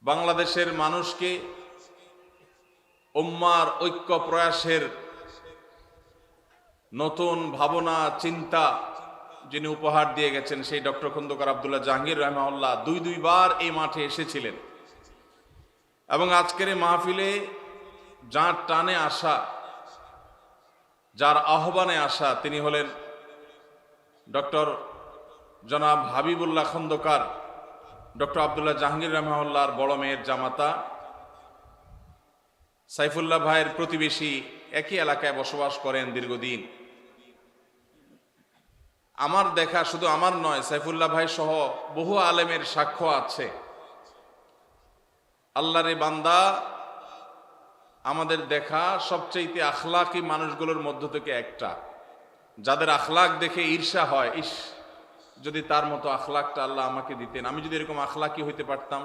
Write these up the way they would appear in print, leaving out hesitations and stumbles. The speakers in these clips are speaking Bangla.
বাংলাদেশের মানুষকে উম্মার ঐক্য প্রয়াসের নতুন ভাবনা চিন্তা যিনি উপহার দিয়ে গেছেন সেই ডক্টর খন্দকার আব্দুল্লাহ জাহাঙ্গীর রাহিমাহুল্লাহ দুইবার এই মাঠে এসেছিলেন এবং আজকের এই মাহফিলে যার টানে আসা, যার আহ্বানে আসা তিনি হলেন ডক্টর জনাব হাবিবুল্লাহ খন্দকার, ডক্টর আব্দুল্লাহ জাহাঙ্গীর রাহিমাহুল্লাহর বড় মেয়ের জামাতা, সাইফুল্লাহ ভাইয়ের প্রতিবেশী, একই এলাকায় বসবাস করেন দীর্ঘদিন। আমার দেখা, শুধু আমার নয়, সাইফুল্লাহ ভাই সহ বহু আলেমের সাক্ষ্য আছে। আল্লাহর বান্দা আমাদের দেখা সবচেয়ে আখলাকি মানুষগুলোর মধ্য থেকে একটা, যাদের আখলাক দেখে ঈর্ষা হয়, ইস যদি তার মতো আখলাকটা আল্লাহ আমাকে দিতেন, আমি যদি এরকম আখলাকি হইতে পারতাম।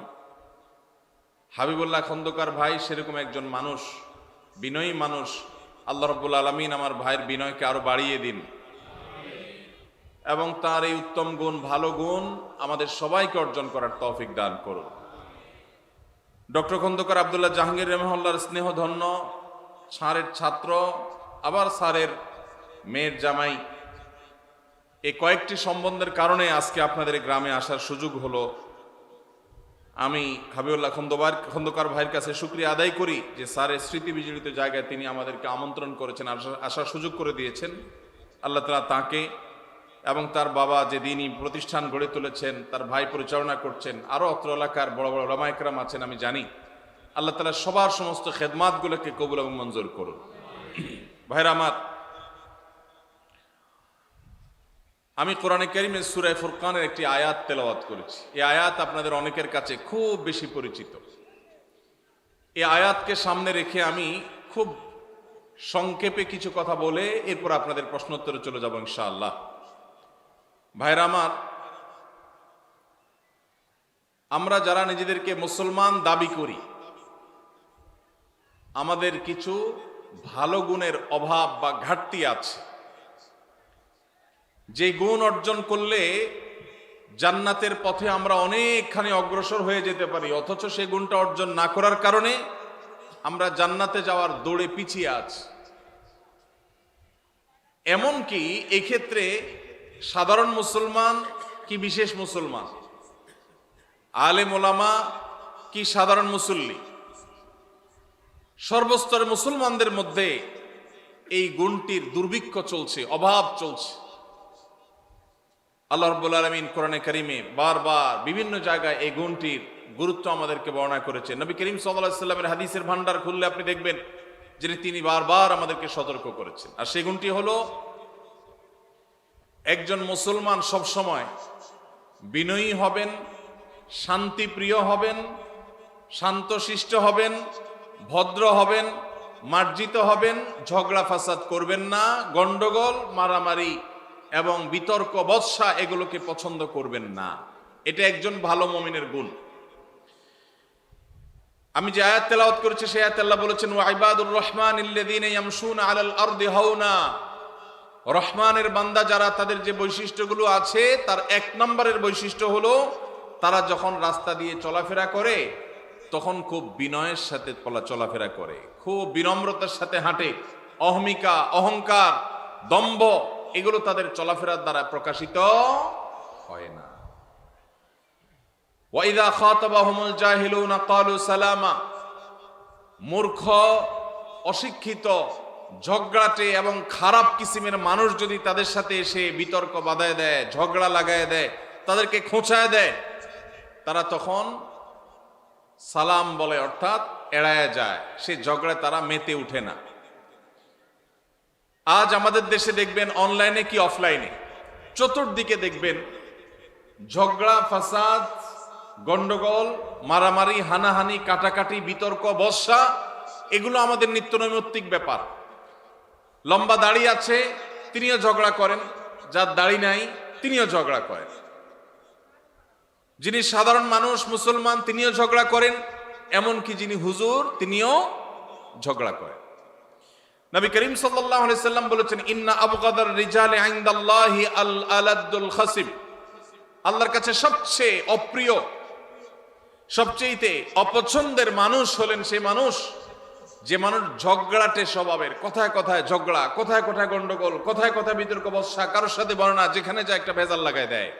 হাবিবুল্লাহ খন্দকার ভাই সেরকম একজন মানুষ, বিনয়ী মানুষ। আল্লাহ রাব্বুল আলামিন আমার ভাইয়ের বিনয়কে আরো বাড়িয়ে দিন এবং তার এই উত্তম গুণ, ভালো গুণ আমাদের সবাইকে অর্জন করার তৌফিক দান করুন। ডক্টর খন্দকার আব্দুল্লাহ জাহাঙ্গীর রাহিমাহুল্লাহর স্নেহধন্য স্যারের ছাত্র, আবার স্যারের মেয়ের জামাই, এই কয়েকটি সম্বন্ধের কারণে আজকে আপনাদের গ্রামে আসার সুযোগ হলো। আমি হাবিবুল্লাহ খন্দকার ভাইয়ের কাছে শুকরিয়া আদায় করি যে স্যারের স্মৃতি বিজড়িত জায়গায় তিনি আমাদেরকে আমন্ত্রণ করেছেন, আসার সুযোগ করে দিয়েছেন। আল্লাহ তাআলা তাকে এবং তার বাবা যে দ্বীনি প্রতিষ্ঠান গড়ে তুলেছেন, তার ভাই পরিচালনা করছেন, আরও অত্র এলাকার বড় বড় উলামা ইকরাম আছেন আমি জানি। আল্লাহ তাআলা সবার সমস্ত খেদমাতগুলোকে কবুল এবং মঞ্জুর করুন। ভাইরা আমার, আমি কোরআনে কারীমের সূরা ফুরকানের একটি আয়াত তেলাওয়াত করেছি। এই আয়াত আপনাদের অনেকের কাছে খুব বেশি পরিচিত। এই আয়াতকে সামনে রেখে আমি খুব সংক্ষেপে কিছু কথা বলে এরপর আপনাদের প্রশ্নোত্তরে চলে যাব ইনশাআল্লাহ। ভাইরা আমার, আমরা যারা নিজেদেরকে মুসলমান দাবি করি, আমাদের কিছু ভালো গুণের অভাব বা ঘাটতি আছে, যে গুণ অর্জন করলে জান্নাতের পথে আমরা অনেকখানি অগ্রসর হয়ে যেতে পারি, অথচ সেই গুণটা অর্জন না করার কারণে আমরা জান্নাতে যাওয়ার দৌড়ে পিছিয়ে আছি। এমনকি এক্ষেত্রে সাধারণ মুসলমান কি বিশেষ মুসলমান, আলেম ওলামা কি সাধারণ মুসল্লি, সর্বস্তরের মুসলমানদের মধ্যে এই গুণটির দুর্ভিক্ষ চলছে, অভাব চলছে। আল্লাহ রাব্বুল আলামিন কোরআনে কারীমে বারবার বিভিন্ন জায়গায় এই গুণটির গুরুত্ব আমাদেরকে বর্ণনা করেছেন। নবী করিম সাল্লাল্লাহু আলাইহি ওয়াসাল্লামের হাদিসের ভান্ডার খুললে আপনি দেখবেন যে তিনি বারবার আমাদেরকে সতর্ক করেছেন। আর সেই গুণটি হলো, একজন মুসলমান সবসময় বিনয়ী হবেন, শান্তিপ্রিয় হবেন, শান্তশিষ্ট হবেন, ভদ্র হবেন, মার্জিত হবেন, ঝগড়া ফাসাদ করবেন না, গন্ডগোল মারামারি এবং বিতর্ক বৎসা এগুলোকে পছন্দ করবেন না। এটা একজন ভালো মুমিনের গুণ। আমি যে আয়াত তেলাওয়াত করেছি সেই আয়াতে আল্লাহ বলেছেন, ওয়া ইবাদুর রহমানিল্লাযীনা ইয়ামশুনা আলাল আরদি হাওনা। রহমানের বান্দা যারা, তাদের যে বৈশিষ্ট্যগুলো আছে তার এক নম্বরের বৈশিষ্ট্য হলো তারা যখন রাস্তা দিয়ে চলাফেরা করে তখন খুব বিনয়ের সাথে চলাফেরা করে, খুব বিনম্রতার সাথে হাঁটে। অহমিকা, অহংকার, দম্ভ এগুলো তাদের চলাফেরার দ্বারা প্রকাশিত হয় না। ওয়া ইযা খাতাবাহুমুল জাহিলুনা ক্বালু সালামা। মূর্খ, অশিক্ষিত, ঝগড়াটে এবং খারাপ কিসিমের মানুষ যদি তাদের সাথে এসে বিতর্ক বাধায় দেয়, ঝগড়া লাগায় দেয়, তাদেরকে খোঁচায় দেয়, তারা তখন সালাম বলে, অর্থাৎ এড়ায় যায়, সে ঝগড়ায় তারা মেতে উঠে না। আজ আমাদের দেশে দেখবেন, অনলাইনে কি অফলাইনে, চতুর্দিকে দেখবেন ঝগড়া ফাসাদ, গন্ডগোল, মারামারি, হানাহানি, কাটাকাটি, বিতর্ক বর্ষা, এগুলো আমাদের নিত্য নৈমিত্তিক ব্যাপার। লম্বা দাড়ি আছে তিনিও ঝগড়া করেন, যার দাড়ি নাই তিনিও ঝগড়া করেন। যিনি সাধারণ মানুষ মুসলমান তিনিও ঝগড়া করেন, এমনকি যিনি হুজুর তিনিও ঝগড়া করেন। নবী করিম সাল্লাল্লাহু আলাইহি সাল্লাম বলেছেন, ইন্না আবগাদার রিজালি ইনদাল্লাহি আল আলাদুল খাসিব। আল্লাহর কাছে সবচেয়ে অপ্রিয় সবচেয়ে অপছন্দের মানুষ হলেন সে মানুষ যে মানুষ ঝগড়াটে স্বভাবের, কথায় কথায় ঝগড়া, কথায় কথায় গন্ডগোল, কথায় কথায় বিতর্ক বর্ষা, কারোর সাথে বলে না, যেখানে যা একটা ভেজাল লাগাই দেয়।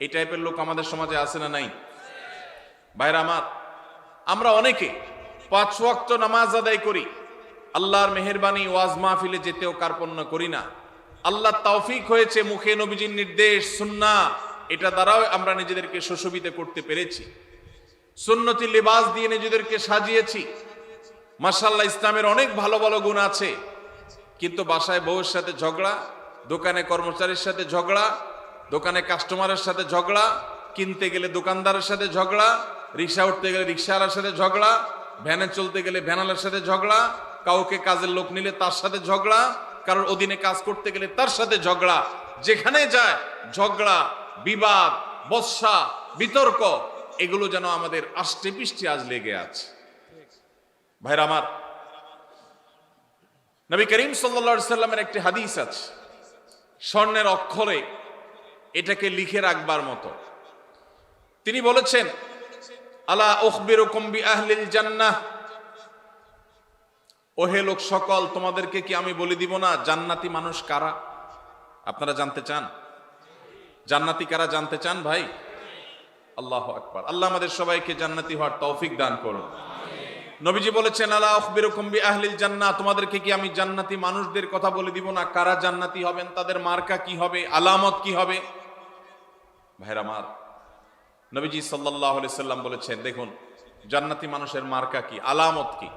এই টাইপের লোক আমাদের সমাজে আছে না নাই? ভাইরা আমার, আমরা অনেকে 5 ওয়াক্ত নামাজ আদায় করি, আল্লাহর মেহেরবানি ওয়াজ মাহফিলে যেতেও কার্পণ্য করি না। আল্লাহ তৌফিক হয়েছে মুখে নবীজির নির্দেশ সুন্নাহ, এটা দ্বারাও আমরা নিজেদেরকে সুশোভিত করতে পেরেছি। সুন্নতি লিবাস দিয়ে নিজেদেরকে সাজিয়েছি। মাশাআল্লাহ, ইসলামের অনেক ভালো ভালো গুণ আছে, কিন্তু বাসায় বউয়ের সাথে ঝগড়া, দোকানে কর্মচারীর সাথে ঝগড়া, দোকানে কাস্টমারের সাথে ঝগড়া, কিনতে গেলে দোকানদারের সাথে ঝগড়া, রিক্সা উঠতে গেলে রিক্সাওয়ালার সাথে ঝগড়া, ভ্যানে চলতে গেলে ভ্যানালার সাথে ঝগড়া, কাউকে কাজের লোক নিলে তার সাথে ঝগড়া, কারোর অধীনে কাজ করতে গেলে তার সাথে ঝগড়া। যেখানে যায় ঝগড়া, বিবাদ, বর্ষা, বিতর্ক, এগুলো যেন আমাদের আষ্টে পৃষ্ঠে আজ লেগে আছে। ভাইরা আমার, নবী করিম সাল্লাল্লাহু আলাইহি সাল্লামের একটি হাদিস আছে, স্বর্ণের অক্ষরে এটাকে লিখে রাখবার মতো। তিনি বলেছেন, আলা উখবিরুকুম বিআহলিল জান্নাহ, ওহে লোক সকল, তোমাদেরকে কি আমি বলে দিব না জান্নাতি মানুষ কারা? আপনারা জানতে চান জান্নাতি কারা? জানতে চান ভাই? আল্লাহু আকবার। আল্লাহ আমাদের সবাইকে জান্নাতি হওয়ার তৌফিক দান করুন। নবীজি বলেছেন, আলা উখবিরুকুম বিআহলিল জান্নাহ, তোমাদেরকে কি আমি জান্নাতি মানুষদের কথা বলে দিব না? কারা জান্নাতি হবেন, তাদের মার্কা কি হবে, আলামত কি হবে? ভাইরা আমার, নবীজি সাল্লাল্লাহু আলাইহি সাল্লাম বলেছেন, দেখুন জান্নাতি মানুষের মার্কা কি, আলামত কি।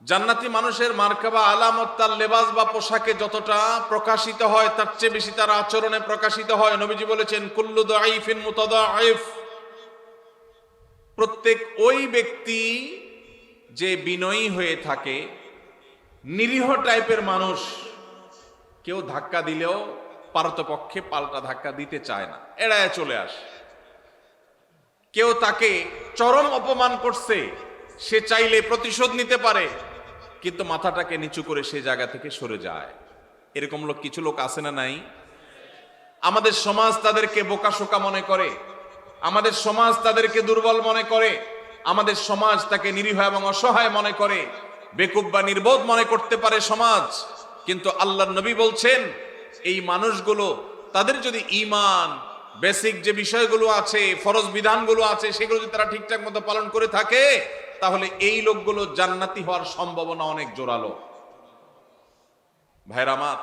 জান্নাতি মানুষের মার্কা বা আলামত তার লেবাস বা পোশাকে যতটা প্রকাশিত হয়, তার চেয়ে বেশি তার আচরণে প্রকাশিত হয়। নবীজি বলেছেন, কুল্লু দাঈফিন মুতাদাঈফ, প্রত্যেক ওই ব্যক্তি যে বিনয়ী হয়ে থাকে, নিরীহ টাইপের মানুষ, কেউ ধাক্কা দিলেও পারতপক্ষে পাল্টা ধাক্কা দিতে চায় না, এড়ায় চলে আসে। কেউ তাকে চরম অপমান করছে, সে চাইলে প্রতিশোধ নিতে পারে, কিন্তু মাথাটাকে নিচু করে সে জায়গা থেকে সরে যায়। এরকম লোক, কিছু লোক আছে না নাই? আমাদের সমাজ তাদেরকে বোকাশোকা মনে করে, আমাদের সমাজ তাদেরকে দুর্বল মনে করে, আমাদের সমাজ তাকে নিরীহ এবং অসহায় মনে করে, বেকুব বা নির্বোধ মনে করতে পারে সমাজ। কিন্তু আল্লাহর নবী বলছেন, এই মানুষগুলো, তাদের যদি ঈমান, বেসিক যে বিষয়গুলো আছে, ফরজ বিধানগুলো আছে, সেগুলো যদি তারা ঠিকঠাক মতো পালন করে থাকে, তাহলে এই লোকগুলো জান্নাতি হওয়ার সম্ভাবনা অনেক জোরালো। ভাইরা আমার,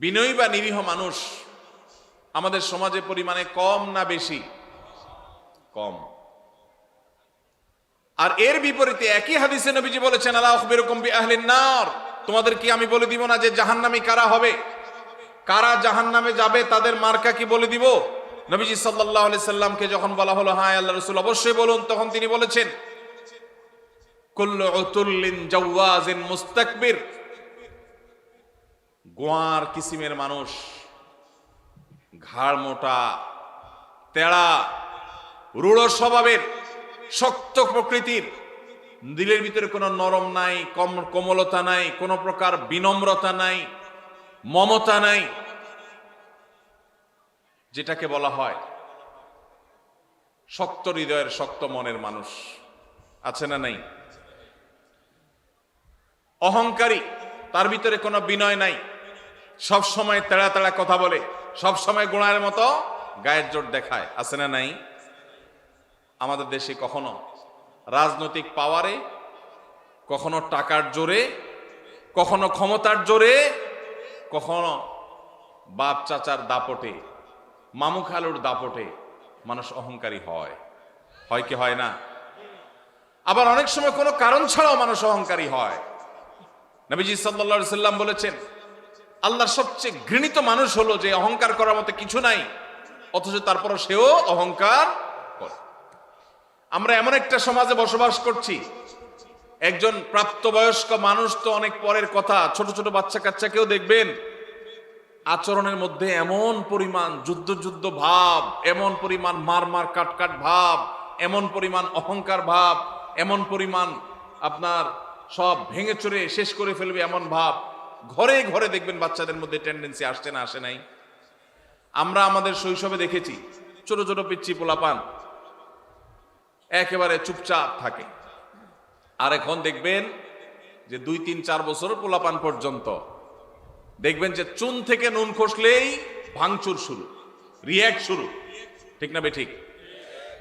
বিনয়ী বা নিরীহ মানুষ আমাদের সমাজে পরিমাণে কম না বেশি? কম। আর এর বিপরীতে একই হাদিসে নবীজি বলেছেন, আলা উখবিরুকুম বিআহলিন নার, তোমাদের কি আমি বলে দিব না যে জাহান্নামী কারা হবে, কারা জাহান্নামে যাবে, তাদের মার্কা কি বলে দিব? নবীজি সাল্লাল্লাহু আলাইহি সাল্লামকে যখন বলা হলো, হ্যাঁ আল্লাহর রাসূল অবশ্যই বলুন, তখন তিনি বলেছেন, কুল্লু উতুল্লিন জাওয়াজিন মুস্তাকবির, গোয়ার কিসিমের মানুষ, ঘাড় মোটা, তেড়া, রূঢ় স্বভাবের, শক্ত প্রকৃতির, দিলের ভিতরে কোনো নরম নাই, কোমলতা নাই, কোনো প্রকার বিনম্রতা নাই, মমতা নাই, যেটাকে বলা হয় শক্ত হৃদয়ের, শক্ত মনের মানুষ আছে না নাই? অহংকারী, তার ভিতরে কোনো বিনয় নাই, সব সময় তেড়া তেড়া কথা বলে, সব সময় গোড়ার মতো গায়ের জোর দেখায়, আছে না নাই? আমাদের দেশে কখনো রাজনৈতিক পাওয়ারে, কখনো টাকার জোরে, কখনো ক্ষমতার জোরে, কখনো বাপ চাচার দাপটে, মামু খালুর দাপটে মানুষ অহংকারী হয়, হয় কি হয় না? আবার অনেক সময় কোনো কারণ ছাড়াও মানুষ অহংকারী হয়। নবীজি সাল্লাল্লাহু আলাইহি সাল্লাম বলেছেন, আল্লাহর সবচেয়ে ঘৃণিত মানুষ হলো যে অহংকার করার মতো কিছু নাই, অথচ তারপরও সেও অহংকার করে। আমরা এমন একটা সমাজে বসবাস করছি, একজন প্রাপ্তবয়স্ক মানুষ তো অনেক পরের কথা, ছোট ছোট বাচ্চা কাচ্চাকেও দেখবেন আচরণের মধ্যে এমন পরিমাণ যুদ্ধ যুদ্ধ ভাব, এমন পরিমাণ মার মার কাট কাট ভাব, এমন পরিমাণ অহংকার ভাব, এমন পরিমাণ আপনার সব ভেঙে চুরে শেষ করে ফেলবে এমন ভাব। ঘরে ঘরে দেখবেন বাচ্চাদের মধ্যে টেন্ডেন্সি আসছে না, আসে নাই? আমরা আমাদের শৈশবে দেখেছি ছোট ছোট পিচ্ছি পোলাপান একেবারে চুপচাপ থাকে। আর এখন দেখবেন যে 2, 3, 4 বছর পোলাপান পর্যন্ত দেখবেন যে চুন থেকে নুন খসলেই ভাঙচুর শুরু, রিয়্যাক্ট শুরু, ঠিক না বেঠিক?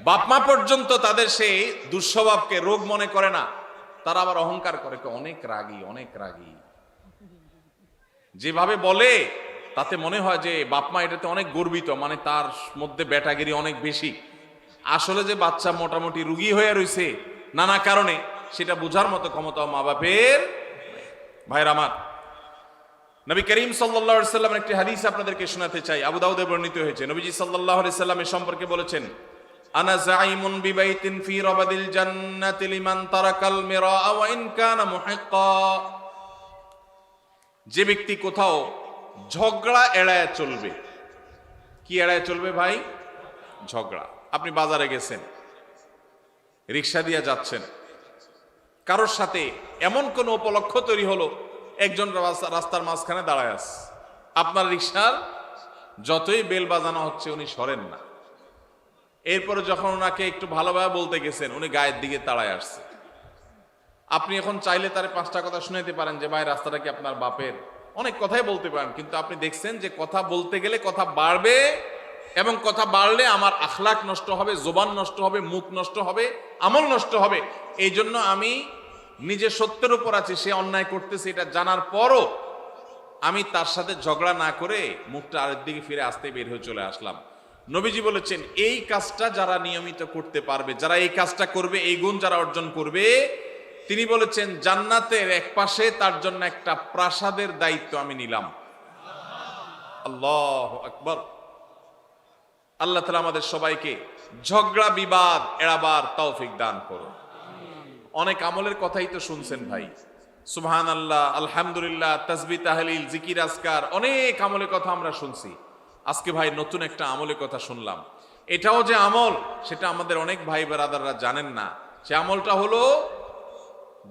বাপমা পর্যন্ত তাদের সেই দুঃস্বভাবকে রোগ মনে করে না, তারা আবার অহংকার করে, অনেক রাগী, অনেক রাগী। যেভাবে বলে তাতে মনে হয় যে বাপমা এটাতে অনেক গর্বিত, মানে তার মধ্যে ব্যাটাগিরি অনেক বেশি। আসলে যে বাচ্চা মোটামুটি রুগী হয়ে রয়েছে নানা কারণে, সেটা বোঝার মতো ক্ষমতা মা বাপের। ভাইরা আমার, নবী করিম সাল্লাল্লাহু আলাইহি সাল্লামের একটি হাদিস আপনাদেরকে শোনাতে চাই, আবু দাউদে বর্ণিত হয়েছে। নবীজি সাল্লাল্লাহু আলাইহি সাল্লামের সম্পর্কে বলেছেন, আনা যাইমুন বিবাইতিন ফি রাবাদিল জান্নাতি লিমান তারাকাল মিরা ওয়া ইন কানা মুহিক্কা। যে ব্যক্তি কোথাও ঝগড়া এড়ায় চলবে। কি এড়ায় চলবে ভাই? ঝগড়া। আপনি বাজারে গেছেন, রিক্সা দিয়ে যাচ্ছেন, কারোর সাথে এমন কোন উপলক্ষ তৈরি হলো, একজন রাস্তার মাঝখানে দাঁড়ায় আছে, আপনার রিক্সার যতই বেল বাজানো হচ্ছে উনি সরেন না। এরপরে যখন ওনাকে একটু ভালোভাবে বলতে গেছেন, উনি গায়ের দিকে তাড়ায় আসছে। আপনি এখন চাইলে তারে 5টা কথা শুনাইতে পারেন যে ভাই রাস্তাটা কি আপনার বাপের, অনেক কথাই বলতে পারেন, কিন্তু আপনি দেখছেন যে কথা বলতে গেলে কথা বাড়বে, এবং কথা বাড়লে আমার আখলাক নষ্ট হবে, জবান নষ্ট হবে, মুখ নষ্ট হবে, আমল নষ্ট হবে। এই জন্য আমি নিজে সত্যের উপর আছি, সে অন্যায় করতেছে এটা জানার পরও আমি তার সাথে ঝগড়া না করে মুখটা আরেক দিকে ফিরে আসতে বের হয়ে চলে আসলাম। নবীজি বলেছেন, এই কাজটা যারা নিয়মিত করতে পারবে, যারা এই কাজটা করবে, এই গুণ যারা অর্জন করবে, তিনি বলেছেন জান্নাতের এক পাশে তার জন্য একটা প্রাসাদের দায়িত্ব আমি নিলাম। আল্লাহু আকবার। আল্লাহ তাআলা আমাদের সবাইকে ঝগড়া বিবাদ এড়াবার তৌফিক দান করুন। অনেক আমলের কথাই তো শুনছেন ভাই, সুবহানাল্লাহ, আলহামদুলিল্লাহ, তাসবিহ, তাহলিল, জিকির, আজকার, অনেক আমলের কথা আমরা শুনছি। আজকে ভাই নতুন একটা আমলের কথা শুনলাম। এটাও যে আমল সেটা আমাদের অনেক ভাই ব্রাদাররা জানেন না। সে আমলটা হলো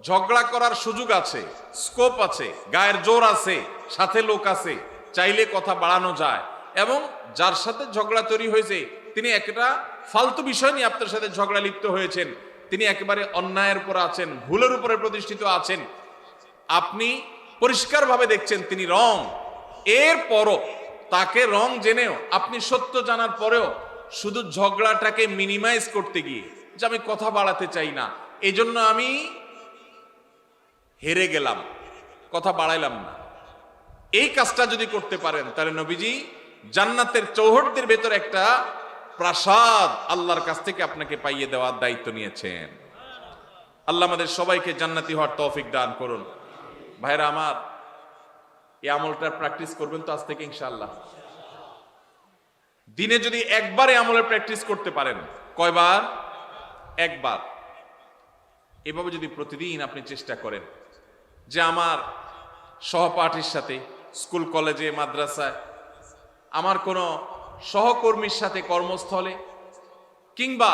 ঝগড়া করার সুযোগ আছে, স্কোপ আছে, গায়ের জোর আছে, সাথে লোক আছে, চাইলে কথা বাড়ানো যায়, এবং যার সাথে ঝগড়া তৈরি হয়েছে তিনি একটা ফালতু বিষয় নিয়ে আপনার সাথে ঝগড়া লিপ্ত হয়েছেন, তিনি একেবারে অন্যায়ের উপর আছেন, ভুলের উপরে প্রতিষ্ঠিত আছেন, আপনি পরিষ্কারভাবে দেখছেন তিনি রং, এরপরও তাকে রং জেনেও আপনি সত্য জানার পরেও শুধু ঝগড়াটাকে মিনিমাইজ করতে গিয়ে যে আমি কথা বাড়াতে চাই না, এই জন্য আমি হেরে গেলাম, কথা বাড়াইলাম না, এই কাজটা যদি করতে পারেন তাহলে নবীজি জান্নাতের চৌহদ্দির ভেতর একটা প্রাসাদ আল্লাহর কাছ থেকে আপনাকে পাইয়ে দেওয়ার দায়িত্ব নিয়েছেন। আল্লাহ আমাদের সবাইকে জান্নাতি হওয়ার তৌফিক দান করুন। ভাইরা আমার, এই আমলটা প্র্যাকটিস করবেন তো আজ থেকে ইনশাআল্লাহ। দিনে যদি একবার এই আমলের প্র্যাকটিস করতে পারেন, কয়বার? একবার। এভাবে যদি প্রতিদিন আপনি চেষ্টা করেন যে আমার সহপাঠীর সাথে, স্কুল কলেজে মাদ্রাসায়, আমার কোনো সহকর্মীর সাথে কর্মস্থলে, কিংবা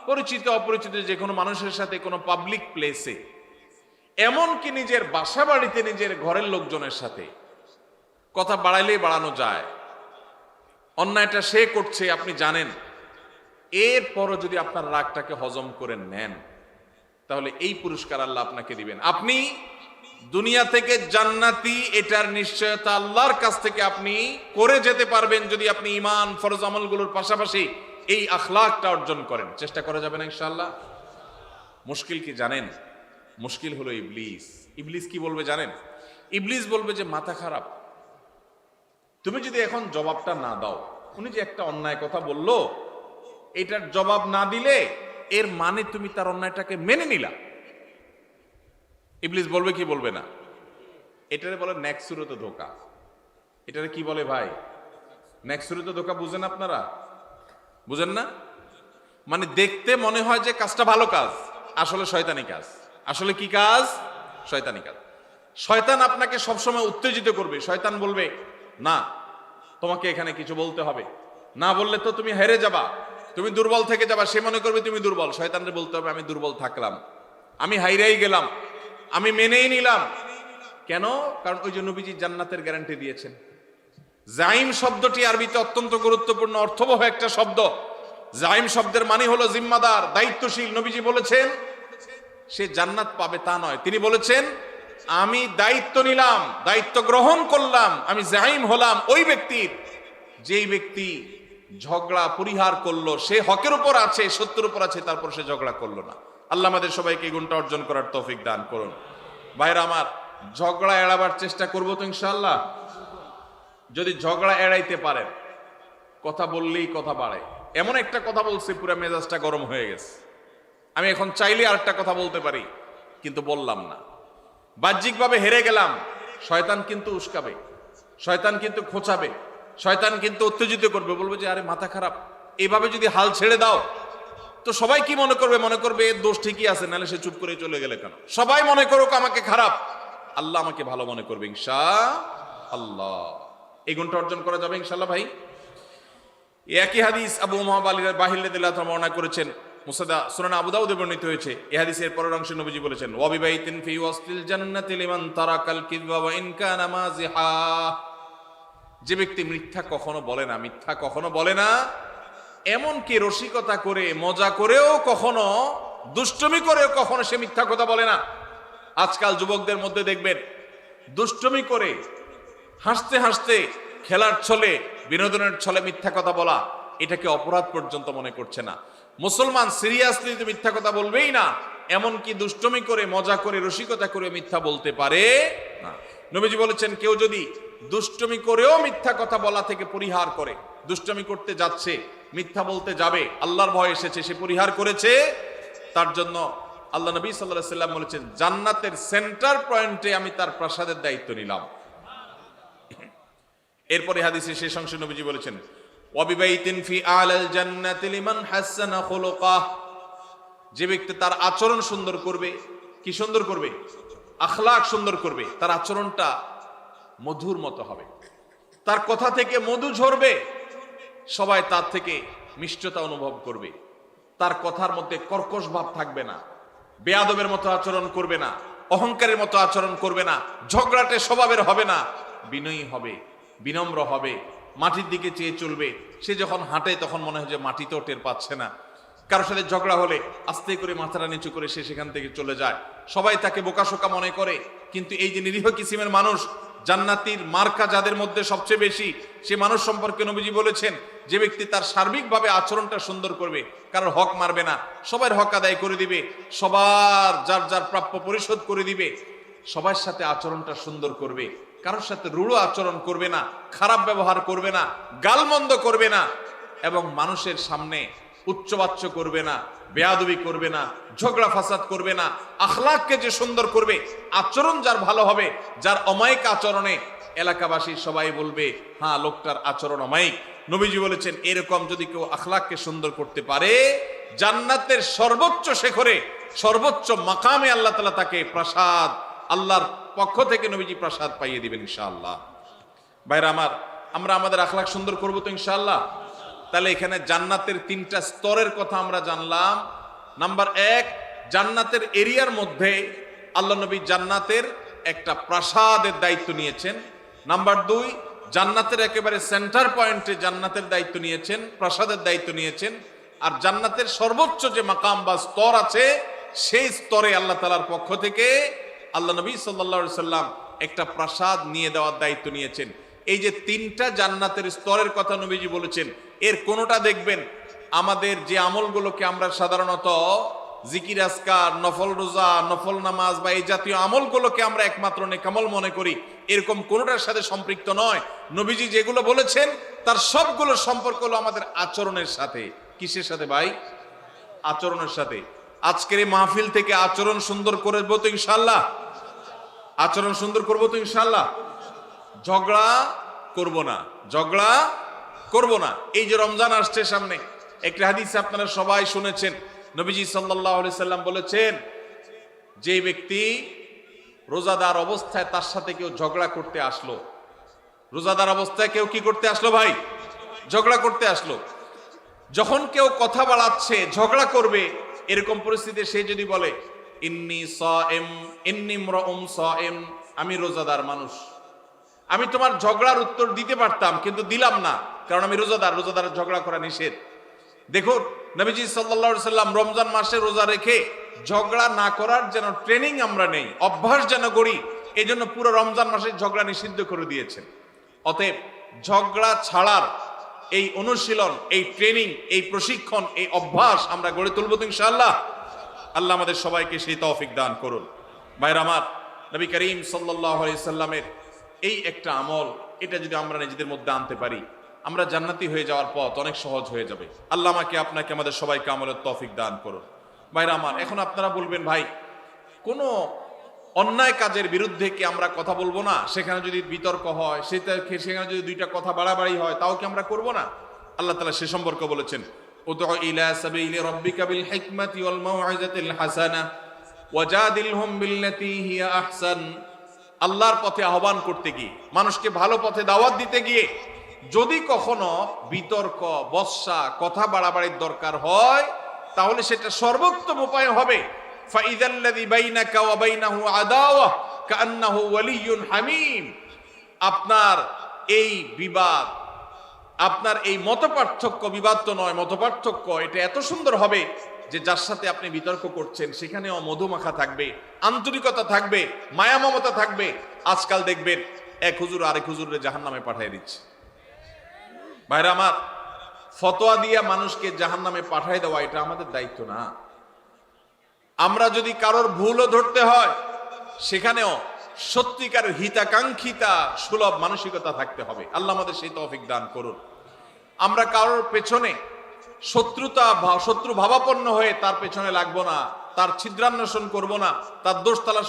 পরিচিত অপরিচিত যে কোনো মানুষের সাথে কোনো পাবলিক প্লেসে, এমনকি নিজের বাসা বাড়িতে নিজের ঘরের লোকজনের সাথে কথা বাড়াইলেই বাড়ানো যায়। অন্যায়টা সে করছে আপনি জানেন, এরপরও যদি আপনার রাগটাকে হজম করে নেন তাহলে এই পুরস্কার আল্লাহ আপনাকে দিবেন। আপনি দুনিয়া থেকে জান্নাতি, এটার নিশ্চয়তা আল্লাহর কাছ থেকে আপনি করে যেতে পারবেন যদি আপনি ঈমান, ফরজ আমলগুলোর পাশাপাশি এই আখলাকটা অর্জন করেন। চেষ্টা করা যাবে না ইনশাআল্লাহ? মুশকিল কি জানেন? মুশকিল হলো ইবলিস। ইবলিস কি বলবে জানেন? ইবলিস বলবে যে মাথা খারাপ, তুমি যদি এখন জবাবটা না দাও, উনি যে একটা অন্যায় কথা বললো এটার জবাব না দিলে এর মানে তুমি তার অন্যায়টাকে মেনে নিলা। ইবলিস বলবে কি বলবে না? এটারে বলে নেক্সুরত ধোকা। এটারে কি বলে ভাই? নেক্সুরত ধোকা। বুঝেন আপনারা? বুঝেন না? মানে দেখতে মনে হয় যে কাজটা ভালো কাজ, আসলে শয়তানি কাজ। আসলে কি কাজ? শয়তানি কাজ। শয়তান আপনাকে সবসময় উত্তেজিত করবে। শয়তান বলবে না, তোমাকে এখানে কিছু বলতে হবে, না বললে তো তুমি হেরে যাবা, তুমি দুর্বল থেকে যাবা। সে মনে করবে তুমি দুর্বল, শয়তানরে বলতে হবে আমি দুর্বল থাকলাম, আমি হাইরাই গেলাম, আমি মেনেই নিলাম। কেন? কারণ ওই যে নবীজি জান্নাতের গ্যারান্টি দিয়েছেন। জাইম শব্দটি আরবিতে অত্যন্ত গুরুত্বপূর্ণ, অর্থবহ একটা শব্দ। জাইম শব্দের মানে হলো জিম্মাদার, দায়িত্বশীল। নবীজি বলেছেন সে জান্নাত পাবে তা নয়, তিনি বলেছেন আমি দায়িত্ব নিলাম, দায়িত্ব গ্রহণ করলাম, আমি জাইম হলাম ওই ব্যক্তির, যেই ব্যক্তি ঝগড়া পরিহার করলো, সে হকের উপর আছে, সত্যের উপর আছে, তারপর সে ঝগড়া করলো না। আল্লাহ আমাদের সবাইকে এই গুণটা অর্জন করার তৌফিক দান করুন। ভাইরা আমার, ঝগড়া এড়াবার চেষ্টা করবো তো ইনশাআল্লাহ। যদি ঝগড়া এড়াইতে পারেন, কথা বললেই কথা বাড়ে, এমন একটা কথা বলছে পুরো মেজাজটা গরম হয়ে গেছে, আমি এখন চাইলে আরেকটা কথা বলতে পারি কিন্তু বললাম না, বাহ্যিকভাবে হেরে গেলাম। শয়তান কিন্তু উস্কাবে, শয়তান কিন্তু খোঁচাবে, শয়তান কিন্তু উত্তেজিত করবে, বলবে যে আরে মাথা খারাপ, এভাবে যদি হাল ছেড়ে দাও তো সবাই কি মনে করবে? মনে করবে এর দোষ ঠিকই আছে, নাহলে সে চুপ করে চলে গেলে কেন? সবাই মনে করুক আমাকে খারাপ, আল্লাহ আমাকে ভালো মনে করবে ইনশাআল্লাহ। এই গুণটা অর্জন করা যাবে ইনশাআল্লাহ। ভাই, একই হাদিস আবু উমামা বাহির রাদিয়াল্লাহু তাআলা বর্ণনা করেছেন, মুসনাদ সুনান আবু দাউদে বর্ণিত হয়েছে। এই হাদিসের পরের অংশে নবীজি বলেছেন ওয়া বিবাইতিন ফি ওয়াসতিল জান্নাতি লিমান তারাকাল কিযবা ওয়া ইন কানা মাযিহা। যে ব্যক্তি মিথ্যা কখনো বলে না, মিথ্যা কখনো বলে না, এমনকি রসিকতা করে মজা করেও কখনো, দুষ্টমি করেও কখনো সে মিথ্যা কথা বলে না। আজকাল যুবকদের মধ্যে দেখবেন দুষ্টমি করে হাসতে হাসতে, খেলার ছলে, বিনোদনের ছলে মিথ্যা কথা বলা, এটাকে অপরাধ পর্যন্ত মনে করছে না। মুসলমান সিরিয়াসলি তো মিথ্যা কথা বলবেই না, এমনকি দুষ্টমি করে মজা করে রসিকতা করে মিথ্যা বলতে পারে না। নবীজি বলেছেন কেউ যদি দুষ্টমি করেও মিথ্যা কথা বলা থেকে পরিহার করে, দুষ্টমি করতে যাচ্ছে, মিথ্যা বলতে যাবে, আল্লাহর ভয় এসেছে, সে পরিহার করেছে, তার জন্য আল্লাহ নবী সাল্লাল্লাহু আলাইহি ওয়াসাল্লাম বলেছেন জান্নাতের সেন্টার পয়েন্টে আমি তার প্রাসাদের দায়িত্ব নিলাম। এরপরে হাদিসের শেষ অংশে নবীজি বলেছেন ওয়াবিবাইতিন ফি আলাল জান্নাতি লিমান হাসানা খুলুকাহ। যে ব্যক্তি তার আচরণ সুন্দর করবে, কি সুন্দর করবে? আখলাক সুন্দর করবে, তার আচরণটা মধুর মতো হবে, তার কথা থেকে মধু ঝরবে, সবাই তার থেকে মিষ্টতা অনুভব করবে, তার কথার মধ্যে কর্কশ ভাব থাকবে না, বেয়াদবের মতো আচরণ করবে না, অহংকারের মতো আচরণ করবে না, ঝগড়াটে স্বভাবের হবে না, বিনয়ী হবে, বিনম্র হবে, মাটির দিকে চেয়ে চলবে। সে যখন হাঁটে তখন মনে হয় যে মাটিতেও টের পাচ্ছে না। কারোর সাথে ঝগড়া হলে আস্তে করে মাথাটা নিচু করে সে সেখান থেকে চলে যায়। সবাই তাকে বোকাশোকা মনে করে, কিন্তু এই যে নিরীহ কিসিমের মানুষ, জান্নাতীর মার্কা যাদের মধ্যে সবচেয়ে বেশি, সে মানুষ সম্পর্কে নবীজি বলেছেন যে ব্যক্তি তার সার্বিকভাবে আচরণটা সুন্দর করবে, কারোর হক মারবে না, সবার হক আদায় করে দিবে, সবার যার যার প্রাপ্য পরিশোধ করে দিবে, সবার সাথে আচরণটা সুন্দর করবে, কারোর সাথে রূঢ় আচরণ করবে না, খারাপ ব্যবহার করবে না, গালমন্দ করবে না, এবং মানুষের সামনে উচ্চবাচ্য করবে না, বেয়াদবি করবে না, ঝগড়া ফাসাদ করবে না। আখলাককে যে সুন্দর করবে, আচরণ যার ভালো হবে, যার অমায়িক আচরণে এলাকাবাসী সবাই বলবে হ্যাঁ লোকটার আচরণ অমায়িক। নবীজি বলেছেন এরকম যদি কেউ আখলাককে সুন্দর করতে পারে, জান্নাতের সর্বোচ্চ শিখরে, সর্বোচ্চ মাকামে আল্লাহ তাআলা তাকে প্রাসাদ, আল্লাহর পক্ষ থেকে নবীজি প্রাসাদ পাইয়ে দিবেন ইনশাআল্লাহ। ভাইরা আমার, আমরা আমাদের আখলাক সুন্দর করব তো ইনশাআল্লাহ। তাহলে এখানে জান্নাতের তিনটা স্তরের কথা আমরা জানলাম। নাম্বার 1, জান্নাতের এরিয়ার মধ্যে আল্লাহ নবী জান্নাতের একটা প্রাসাদের দায়িত্ব নিয়েছেন। নাম্বার 2, জান্নাতের একেবারে সেন্টার পয়েন্টে জান্নাতের দায়িত্ব নিয়েছেন, প্রাসাদের দায়িত্ব নিয়েছেন। আর জান্নাতের সর্বোচ্চ যে মাকাম বা স্তর আছে, সেই স্তরে আল্লাহ তাআলার পক্ষ থেকে আল্লাহ নবী সাল্লাল্লাহু আলাইহি সাল্লাম একটা প্রাসাদ নিয়ে দেওয়ার দায়িত্ব নিয়েছেন। এই যে তিনটা জান্নাতের স্তরের কথা নবীজি বলেছেন, এর কোনোটা দেখবেন আমাদের যে আমলগুলোকে আমরা সাধারণত জিকির আজকার, নফল রোজা, নফল নামাজ বা এই জাতীয় আমলগুলোকে আমরা একমাত্র নেকামল মনে করি, এরকম কোনোটার সাথে সম্পৃক্ত নয়। নবীজি যেগুলো বলেছেন তার সবগুলোর সম্পর্ক হলো আমাদের আচরণের সাথে। কিসের সাথে ভাই? আচরণের সাথে। আজকের এই মাহফিল থেকে আচরণ সুন্দর করবো তো ইনশাআল্লাহ, আচরণ সুন্দর করবো তো ইনশাআল্লাহ। ঝগড়া করব না, ঝগড়া করব না। এই যে রমজান আসছে সামনে, একটা হাদিস আপনারা সবাই শুনেছেন, নবীজি সাল্লাল্লাহু আলাইহি সাল্লাম বলেছেন যে ব্যক্তি রোজাদার অবস্থায় তার সাথে কেউ ঝগড়া করতে আসলো, রোজাদার অবস্থায় কেউ কি করতে আসলো ভাই? ঝগড়া করতে আসলো। যখন কেউ কথা বাড়াচ্ছে, ঝগড়া করবে, এরকম পরিস্থিতিতে সে যদি বলে ইন্নী সাইম, ইন্নী ইমরাউম সাইম, আমি রোজাদার মানুষ, আমি তোমার ঝগড়ার উত্তর দিতে পারতাম কিন্তু দিলাম না, কারণ আমি রোজাদার, রোজাদার ঝগড়া করা নিষেধ। দেখুন নবীজি সাল্লাল্লাহু আলাইহি সাল্লাম রমজান মাসে রোজা রেখে ঝগড়া না করার যেন ট্রেনিং আমরা নেই, অভ্যাস যেন করি, এই জন্য পুরো রমজান মাসে ঝগড়া নিষিদ্ধ করে দিয়েছেন। অতএব ঝগড়া ছাড়ার এই অনুশীলন, এই ট্রেনিং, এই প্রশিক্ষণ, এই অভ্যাস আমরা গড়ে তুলব তো ইনশাআল্লাহ। আল্লাহ আমাদের সবাইকে সেই তৌফিক দান করুন। ভাইরা আমার, নবী করিম সাল্লাল্লাহু আলাইহি সাল্লামের এই একটা আমল, এটা যদি আমরা নিজেদের মধ্যে আনতে পারি, আমরা জান্নাতি হয়ে যাওয়ার পথ অনেক সহজ হয়ে যাবে। আল্লাহ আমাকে আপনাকে আমাদের সবাইকে আমলের তৌফিক দান করুন। ভাইরা আমার, এখন আপনারা বলবেন, ভাই কোনো অন্যায় কাজের বিরুদ্ধে কি আমরা কথা বলবো না? সেখানে যদি বিতর্ক হয়, সেখানে যদি দুইটা কথা বাড়াবাড়ি হয়, তাও কি আমরা করব না? আল্লাহ তাআলা সে সম্পর্কে বলেছেন, উদউ ইলা সাবিলি রাব্বিকা বিল হিকমাতি ওয়াল মাউইজাতিল হাসানাহ ওয়াজাদিলহুম বিল্লাতী হিয়া আহসান। আল্লাহর পথে আহ্বান করতে গিয়ে, মানুষকে ভালো পথে দাওয়াত দিতে গিয়ে যদি কখনো বিতর্ক, বর্ষা, কথা বাড়াবাড়ির দরকার হয়, তাহলে সেটা সর্বোত্তম উপায় হবে ফাইযাল্লাযী বাইনাকা ওয়া বাইনাহু আদাওয়া কাআন্নাহু ওয়ালিয়্যুন হামীম। আপনার এই বিবাদ, আপনার এই মতপার্থক্য, বিবাদ তো নয়, মতপার্থক্য, এটা এত সুন্দর হবে যে যার সাথে আপনি বিতর্ক করছেন সেখানেও মধুমাখা থাকবে, আন্তরিকতা থাকবে, মায়া মমতা থাকবে। আজকাল দেখবেন এক হুজুর আরেক হুজুরে জাহান্নামে পাঠিয়ে দিচ্ছে। ভাইরা আমার, ফতোয়া দিয়া মানুষকে জাহান্নামে পাঠিয়ে দেওয়া এটা আমাদের দায়িত্ব না। আমরা যদি কারোর ভুলও ধরতে হয়, সেখানেও সত্যিকার হিতাকাঙ্ক্ষিতা সুলভ মানসিকতা থাকতে হবে। আল্লাহ আমাদের সেই তৌফিক দান করুন। আমরা কারোর পেছনে শত্রু ভাবাপন্ন হয়ে তার পেছনে লাগবো না, তার ছিদ্রান্বেষণ করব না, তার দোষ তালাশ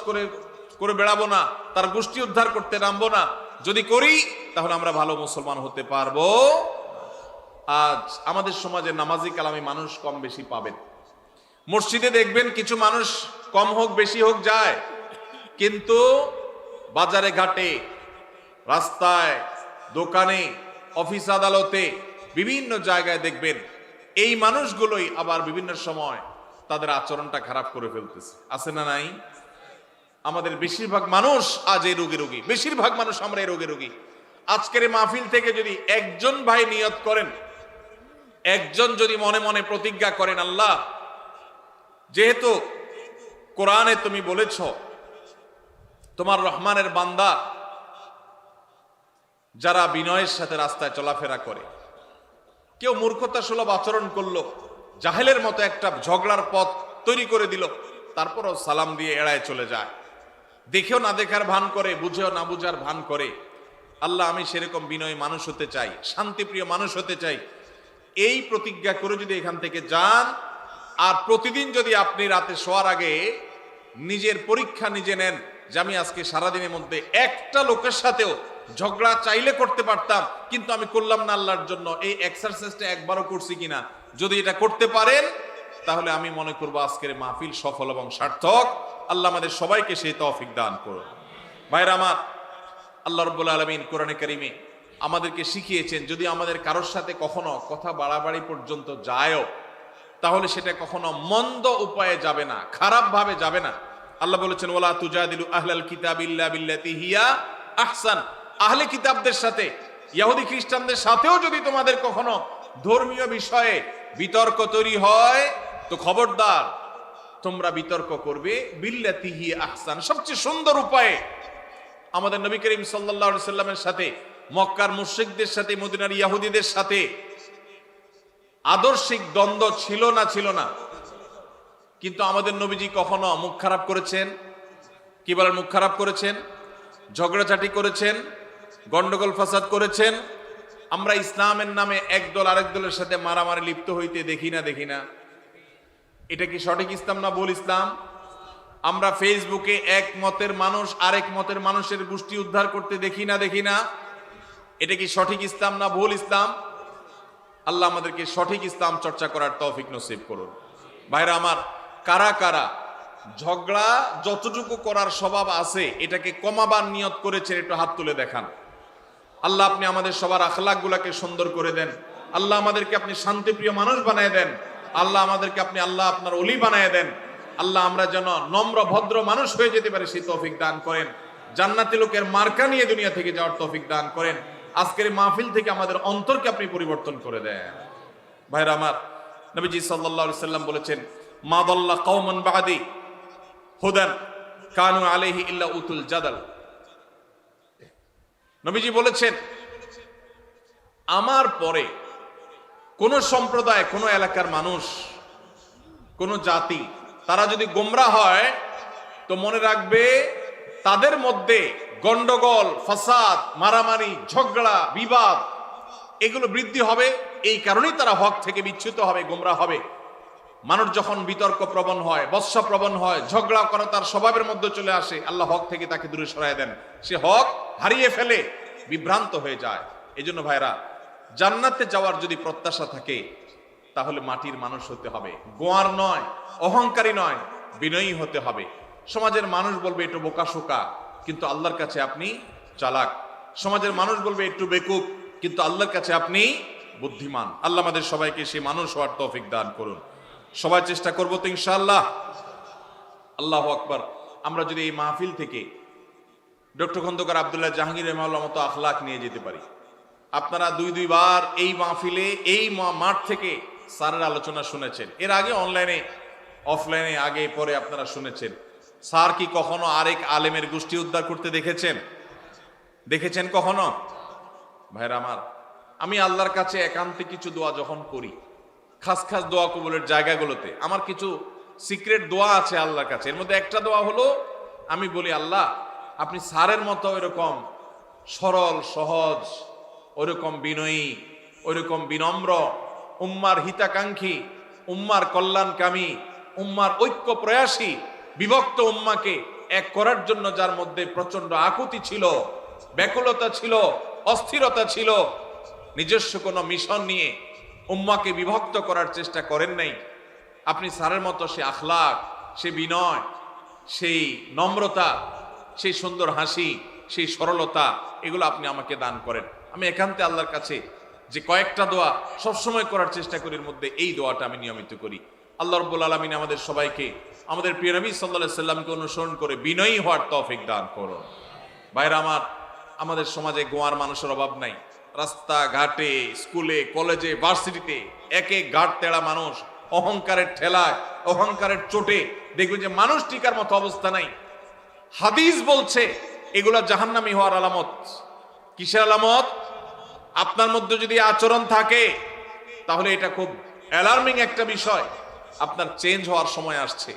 করে বেড়াবো না, তার গোষ্ঠী উদ্ধার করতে নামবো না। যদি করি তাহলে আমরা ভালো মুসলমান হতে পারবো। আজ আমাদের সমাজে নামাজি কালামি মানুষ কম বেশি পাবেন। মসজিদে দেখবেন কিছু মানুষ কম হোক বেশি হোক যায়, কিন্তু বাজারে ঘাটে, রাস্তায়, দোকানে, অফিস আদালতে, বিভিন্ন জায়গায় দেখবেন এই মানুষগুলোই আবার বিভিন্ন সময় তাদের আচরণটা খারাপ করে ফেলতেছে। আছে না নাই? আমাদের বেশিরভাগ মানুষ আজ এই রোগী, বেশিরভাগ মানুষ আমরা এই রোগী। আজকের মাহফিল থেকে যদি একজন ভাই নিয়ত করেন, একজন যদি মনে মনে প্রতিজ্ঞা করেন, আল্লাহ যেহেতু কোরআনে তুমি বলেছ তোমার রহমানের বান্দা যারা বিনয়ের সাথে রাস্তায় চলাফেরা করে, কেউ মূর্খতা সুলভ আচরণ করলো, জাহেলের মতো একটা ঝগড়ার পথ তৈরি করে দিল, তারপরও সালাম দিয়ে এড়ায় চলে যায়, দেখেও না দেখার ভান করে, বুঝেও না বুঝার ভান করে। আল্লাহ আমি সেরকম বিনয়ী মানুষ হতে চাই, শান্তিপ্রিয় মানুষ হতে চাই। এই প্রতিজ্ঞা করে যদি এখান থেকে যান, আর প্রতিদিন যদি আপনি রাতে শোয়ার আগে নিজের পরীক্ষা নিজে নেন যে আমি আজকে সারাদিনের মধ্যে একটা লোকের সাথেও ঝগড়া চাইলে করতে পারতাম, কিন্তু আমি করলাম না আল্লাহর জন্য, এই এক্সারসাইজটা একবারও করছি কিনা, যদি এটা করতে পারেন তাহলে আমি মনে করবো আজকের মাহফিল সফল এবং সার্থক। আল্লাহ আমাদের সবাইকে সেই তৌফিক দান করুন। ভাইরা আমার, আল্লাহ রাব্বুল আলামিন কোরআনে কারিমে আমাদেরকে শিখিয়েছেন, যদি আমাদের কারোর সাথে কখনো কথা বাড়াবাড়ি পর্যন্ত যায়ও, তাহলে সেটা কখনো মন্দ উপায়ে যাবে না, খারাপ ভাবে যাবে না। আল্লাহ বলেছেন, ওয়ালা তুজাদিলু আহলাল কিতাবি ইল্লা বিল্লাতি হিয়া আহসান। আহলে কিতাবদের সাথে, ইহুদি খ্রিস্টানদের সাথেও যদি তোমাদের কখনো ধর্মীয় বিষয়ে বিতর্ক তৈরি হয়, তো খবরদার তোমরা বিতর্ক করবে বিল্লাতি হিয়া আহসান, সবচেয়ে সুন্দর উপায়ে। আমাদের নবী করিম সাল্লাল্লাহু আলাইহি সাল্লামের সাথে মক্কার মুশরিকদের সাথে, মদিনার ইহুদিদের সাথে আদর্শিক দ্বন্দ্ব ছিল না, কিন্তু আমাদের নবীজি কখনো মুখ খারাপ করেছেন? কি বলেন? মুখ খারাপ করেছেন, ঝগড়াঝাটি করেছেন, গন্ডগোল ফাসাদ করেছেন। আমরা ইসলামের নামে একদল আরেক দলের সাথে মারামারি লিপ্ত হইতে দেখি না? এটা কি সঠিক ইসলাম না ভুল ইসলাম? আমরা ফেসবুকে এক মতের মানুষ আরেক মতের মানুষের গোষ্ঠী উদ্ধার করতে দেখি না? এটা কি সঠিক ইসলাম না ভুল ইসলাম? আল্লাহ আমাদেরকে সঠিক ইসলাম চর্চা করার তৌফিক নসিব করুন। ভাইরা আমার, কারা কারা ঝগড়া যতটুকু করার স্বভাব আছে এটাকে কমাবার নিয়ত করেছেন, একটু হাত তুলে দেখান। আল্লাহ আপনি আমাদের সবার আখলাক গুলাকে সুন্দর করে দেন। আল্লাহ আমাদেরকে আপনি শান্তিপ্রিয় মানুষ বানিয়ে দেন। আল্লাহ আমাদেরকে আপনি আপনার ওলি বানিয়ে দেন। আল্লাহ আমরা যেন নম্র ভদ্র মানুষ হয়ে যেতে পারি সেই তৌফিক দান করেন। জান্নাতি লোকের মার্কা নিয়ে দুনিয়া থেকে যাওয়ার তৌফিক দান করেন। আজকের মাহফিল থেকে আমাদের অন্তরকে আপনি পরিবর্তন করে দেন। ভাইরা আমার, নবীজি সাল্লাল্লাহু আলাইহি সাল্লাম বলেছেন, মা দাল্লা কওমান বাদি হুদান কানু আলাইহি ইল্লা উতুল জাদাল। নবীজি বলেছেন, আমার পরে কোন সম্প্রদায়, কোন এলাকার মানুষ, কোন জাতি তারা যদি গোমরা হয় তো মনে রাখবে তাদের মধ্যে গন্ডগোল, ফাসাদ, মারামারি, ঝগড়া, বিবাদ এগুলো বৃদ্ধি হবে। এই কারণেই তারা হক থেকে বিচ্যুত হবে, গোমরা হবে। মানুষ যখন বিতর্ক প্রবণ হয়, বৎসা প্রবণ হয়, ঝগড়া করা তার স্বভাবের মধ্যে চলে আসে, আল্লাহ হক থেকে তাকে দূরে সরায় দেন, সে হক হারিয়ে ফেলে, বিভ্রান্ত হয়ে যায়। এই জন্য ভাইরা, জান্নাতে যাওয়ার যদি প্রত্যাশা থাকে তাহলে মাটির মানুষ হতে হবে, গোয়ার নয়, অহংকারী নয়, বিনয়ী হতে হবে। সমাজের মানুষ বলবে একটু বোকাশোকা, কিন্তু আল্লাহর কাছে আপনি চালাক। সমাজের মানুষ বলবে একটু বেকুব, কিন্তু আল্লাহর কাছে আপনি বুদ্ধিমান। আল্লাহ আমাদের সবাইকে সেই মানুষ হওয়ার তৌফিক দান করুন। সবাই চেষ্টা করবো তো ইনশাআল্লাহ। আল্লাহু আকবার। আমরা যদি এই মাহফিল থেকে ডক্টর খন্দকার আব্দুল্লাহ জাহাঙ্গীর রাহিমাহুল্লাহর মতো আখলাক নিয়ে যেতে পারি। আপনারা দুইবার এই মাহফিলে, এই মাঠ থেকে স্যারের আলোচনা শুনেছেন, এর আগে অনলাইনে অফলাইনে আগে পরে আপনারা শুনেছেন। স্যার কি কখনো আরেক আলেমের গোষ্ঠী উদ্ধার করতে দেখেছেন কখনো? ভাইরা আমার, আমি আল্লাহর কাছে একান্তে কিছু দোয়া যখন করি, খাস খাস দোয়া কবুলের জায়গাগুলোতে আমার কিছু সিক্রেট দোয়া আছে আল্লাহর কাছে। এর মধ্যে একটা দোয়া হলো, আমি বলি, আল্লাহ আপনি স্যারের মতো ওইরকম সরল সহজ, ওইরকম বিনয়ী, ওইরকম বিনম্র, উম্মার হিতাকাঙ্ক্ষী, উম্মার কল্যাণকামী, উম্মার ঐক্য প্রয়াসী, বিভক্ত উম্মাকে এক করার জন্য যার মধ্যে প্রচন্ড আকুতি ছিল, ব্যাকুলতা ছিল, অস্থিরতা ছিল, নিজস্ব কোনো মিশন নিয়ে উম্মাকে বিভক্ত করার চেষ্টা করেন নাই, আপনি স্যারের মতো সে আখলাক, সে বিনয়, সেই নম্রতা, সেই সুন্দর হাসি, সেই সরলতা, এগুলো আপনি আমাকে দান করেন। আমি একান্তে আল্লাহর কাছে যে কয়েকটা দোয়া সবসময় করার চেষ্টা করি, এর মধ্যে এই দোয়াটা আমি নিয়মিত করি। আল্লাহ রাব্বুল আলামিন আমাদের সবাইকে আমাদের প্রিয় নবী সাল্লাল্লাহু আলাইহি সাল্লামকে অনুসরণ করে বিনয়ী হওয়ার তৌফিক দান করুন। ভাইরা আমার, আমাদের সমাজে গোয়ার মানুষের অভাব নাই। রাস্তা ঘাটে, স্কুলে, কলেজে, ভার্সিটিতে এক এক ঘাট তেড়া মানুষ, অহংকারের ঠেলায়, অহংকারের চোটে দেখবেন যে মানুষ টিকার মতো অবস্থা নাই। হাদিস বলছে এগুলা জাহান্নামী হওয়ার আলামত। কিসের আলামত? আপনার মধ্যে যদি আচরণ থাকে তাহলে এটা খুব অ্যালার্মিং একটা বিষয়, আপনার চেঞ্জ হওয়ার সময় আসছে।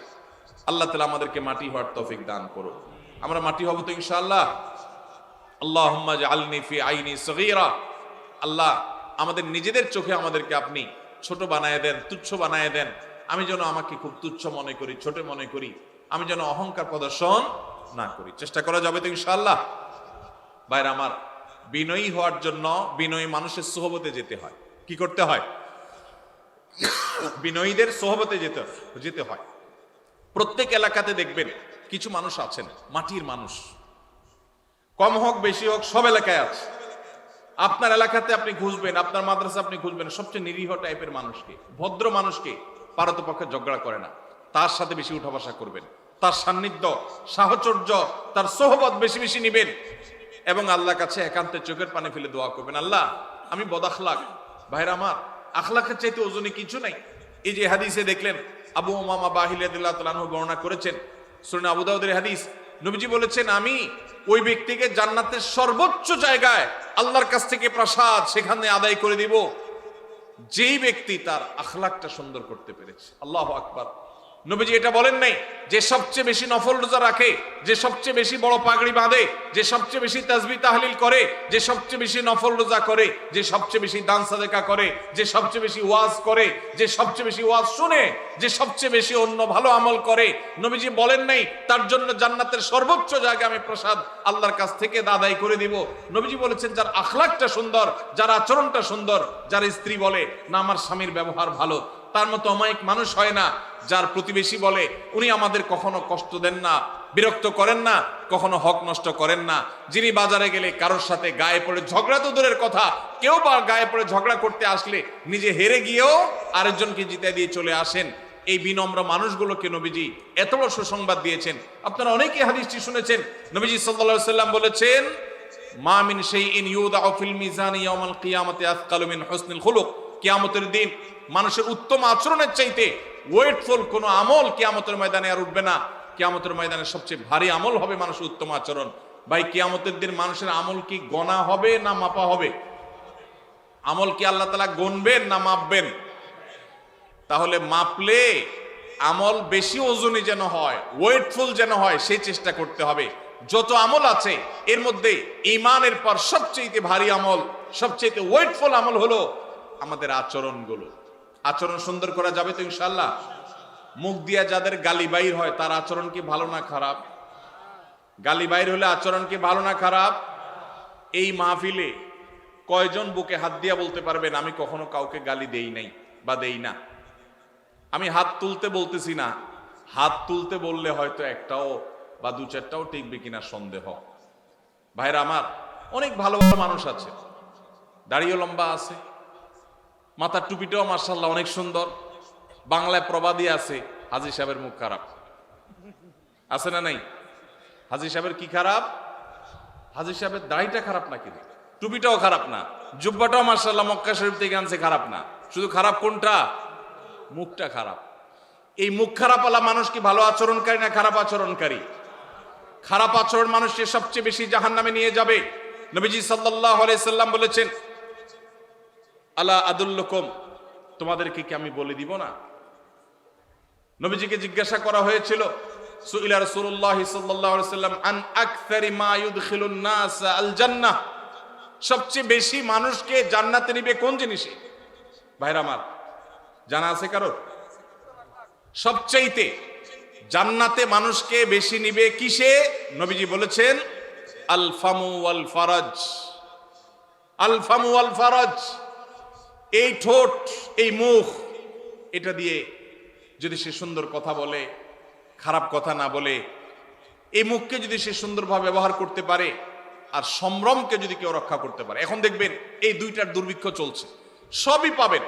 আল্লাহ তাআলা আমাদেরকে মাটি হওয়ার তৌফিক দান করুন। আমরা মাটি হব তো ইনশাআল্লাহ। আল্লাহুম্মা জাআলনি ফি আইনি সগীরা। আল্লাহ আমাদের নিজেদের চোখে আমাদেরকে আপনি ছোট বানায় দেন, তুচ্ছ বানায় দেন। আমি যেন আমাকে খুব তুচ্ছ মনে করি, ছোট মনে করি, আমি যেন অহংকার প্রদর্শন না করি। চেষ্টা করা যাবে তো ইনশাআল্লাহ। ভাইরা আমার, বিনয়ী হওয়ার জন্য বিনয়ী মানুষের সোহবতে যেতে হয়। কি করতে হয়? বিনয়ীদের সোহবতে যেতে হয়। প্রত্যেক এলাকাতে দেখবেন কিছু মানুষ আছেন মাটির মানুষ, কম হোক বেশি হোক সব এলাকায় আছে। আপনার এলাকাতে আপনি খুঁজবেন, আপনার মাদ্রাসা আপনি খুঁজবেন, সবচেয়ে নিরীহ টাইপের মানুষকে, ভদ্র মানুষকে, পারতপক্ষে ঝগড়া করে না, তার সাথে বেশি উঠা বসা করবেন, তার সান্নিধ্য, সাহচর্য, তার সোহবত বেশি বেশি নিবেন এবং আল্লাহর কাছে একান্তে চোখের পানি ফেলে দোয়া করবেন, আল্লাহ আমি বদাখলাক। ভাইরা আমার, আখলাকের চাইতে ওজনে কিছু নাই। এই যে হাদিসে দেখলেন, আবু উমামা বাহিল রাদিয়াল্লাহু তাআলা আনহু বর্ণনা করেছেন, সুনান আবু দাউদের হাদিস, নবীজি বলেছেন, আমি ওই ব্যক্তিকে জান্নাতের সর্বোচ্চ জায়গায় আল্লাহর কাছ থেকে প্রসাদ সেখানে আদায় করে দিব যেই ব্যক্তি তার আখলাকটা সুন্দর করতে পেরেছে। আল্লাহু আকবার। নবীজি এটা বলেন নাই যে সবচেয়ে বেশি নফল রোজা রাখে, যে সবচেয়ে বেশি বড় পাগড়ি বাঁধে, যে সবচেয়ে বেশি তাসবিহ তাহলিল করে, যে সবচেয়ে বেশি নফল রোজা করে, যে সবচেয়ে বেশি দান সাদেকা করে, যে সবচেয়ে বেশি ওয়াজ করে, যে সবচেয়ে বেশি ওয়াজ শুনে, যে সবচেয়ে বেশি অন্য ভালো আমল করে। নবীজি বলেন নাই তার জন্য জান্নাতের সর্বোচ্চ জায়গায় আমি প্রসাদ আল্লাহর কাছ থেকে আদায় করে দিব। নবীজি বলেছেন যার আখলাকটা সুন্দর, যার আচরণটা সুন্দর, যার স্ত্রী বলে না আমার স্বামীর ব্যবহার ভালো, তার মতো অমায়িক মানুষ হয় না। যার প্রতিবেশী বলে উনি আমাদের কখনো কষ্ট দেন না, বিরক্ত করেন না, কখনো হক নষ্ট করেন না। যিনি বাজারে গেলে কারোর সাথে গায়ে পড়ে ঝগড়া তো দূরের কথা, কেউ বা গায়ে পড়ে ঝগড়া করতে আসলে নিজে হেরে গিয়েও আরেকজনকে জিতে দিয়ে চলে আসেন। এই বিনম্র মানুষগুলোকে নবীজি এত বড় সুসংবাদ দিয়েছেন। আপনারা অনেকেই হাদিসটি শুনেছেন। নবীজি সাল্লাল্লাহু আলাইহি সাল্লাম বলেছেন, মা মিন শাইইন ইউদাউ ফিল মিজানি ইয়াউমাল কিয়ামাতি আসকালু মিন হুসনিল খুলুক। কিয়ামতের দিন মানুষের উত্তম আচরণের চাইতে ওয়েটফুল কোনো আমল কিয়ামতের ময়দানে আর উঠবে না। কিয়ামতের ময়দানে সবচেয়ে ভারী আমল হবে মানুষের উত্তম আচরণ। ভাই, কিয়ামতের দিন মানুষের আমল কি গণা হবে না মাপা হবে? আমল কি আল্লাহ তাআলা গণবেন না মাপবেন? তাহলে মাপলে আমল বেশি ওজনই যেন হয়, ওয়েটফুল যেন হয়, সেই চেষ্টা করতে হবে। যত আমল আছে এর মধ্যে ঈমানের পর সবচেয়ে ভারী আমল, সবচেয়ে ওয়েটফুল আমল হলো আমাদের আচরণগুলো। আচরণ সুন্দর করা যাবে তো ইনশাআল্লাহ? মুখ দিয়া যাদের গালি বাইর হয় তার আচরণ কি ভালো না খারাপ? গালি বাইর হলে আচরণ কি ভালো না খারাপ? এই মাহফিলে কয়জন বুকে হাত দিয়া বলতে পারবেন আমি কখনো কাউকে গালি দেই নাই বা দেই না? আমি হাত তুলতে বলতেছি না, হাত তুলতে বললে হয়তো একটাও বা দু চারটাও টিকবে কিনা সন্দেহ। ভাইরা আমার, অনেক ভালো ভালো মানুষ আছে, দাড়িও লম্বা আছে, মাথার টুপিটাও মাশাআল্লাহ অনেক সুন্দর। বাংলায় প্রবাদী আছে, হাজী সাহেবের মুখ খারাপ। আছে না নাই? হাজী সাহেবের কি খারাপ? হাজী সাহেবের দাড়িটা খারাপ নাকি? টুপিটাও খারাপ না, জুব্বাটাও মাশাআল্লাহ মক্কা শরীফ থেকে আনছে, খারাপ না। শুধু খারাপ কোনটা? মুখটা খারাপ। এই মুখ খারাপ আলা মানুষ কি ভালো আচরণকারী না খারাপ আচরণকারী? খারাপ আচরণ মানুষকে সবচেয়ে বেশি জাহান্নামে নিয়ে যাবে। নবীজি সাল্লাল্লাহু আলাইহি সাল্লাম বলেছেন, আলা আদুল্লুকুম, তোমাদেরকে কি আমি বলে দিব না? নবীজিকে জিজ্ঞাসা করা হয়েছিল, সুইলা রাসূলুল্লাহ সাল্লাল্লাহু আলাইহি সাল্লাম আন আকসারি মা ইউদখিলুন নাস আল জান্নাহ, সবচেয়ে বেশি মানুষকে জান্নাতে নিবে কোন জিনিসে? ভাইরা আমার, জানা আছে কারো? সবচাইতে জান্নাতে মানুষকে বেশি নিবে কিসে? নবীজি বলেছেন আল ফামু ওয়াল ফারাজ। আল ফামু ওয়াল ফারাজ, এই ঠোঁট, এই মুখ, এটা দিয়ে যদি সে সুন্দর কথা বলে, খারাপ কথা না বলে, এই মুখকে যদি সে সুন্দরভাবে ব্যবহার করতে পারে, আর সম্ভ্রমকে যদি কেউ রক্ষা করতে পারে। এখন দেখবেন এই দুইটার দুর্ভিক্ষ চলছে, সবই পাবেন,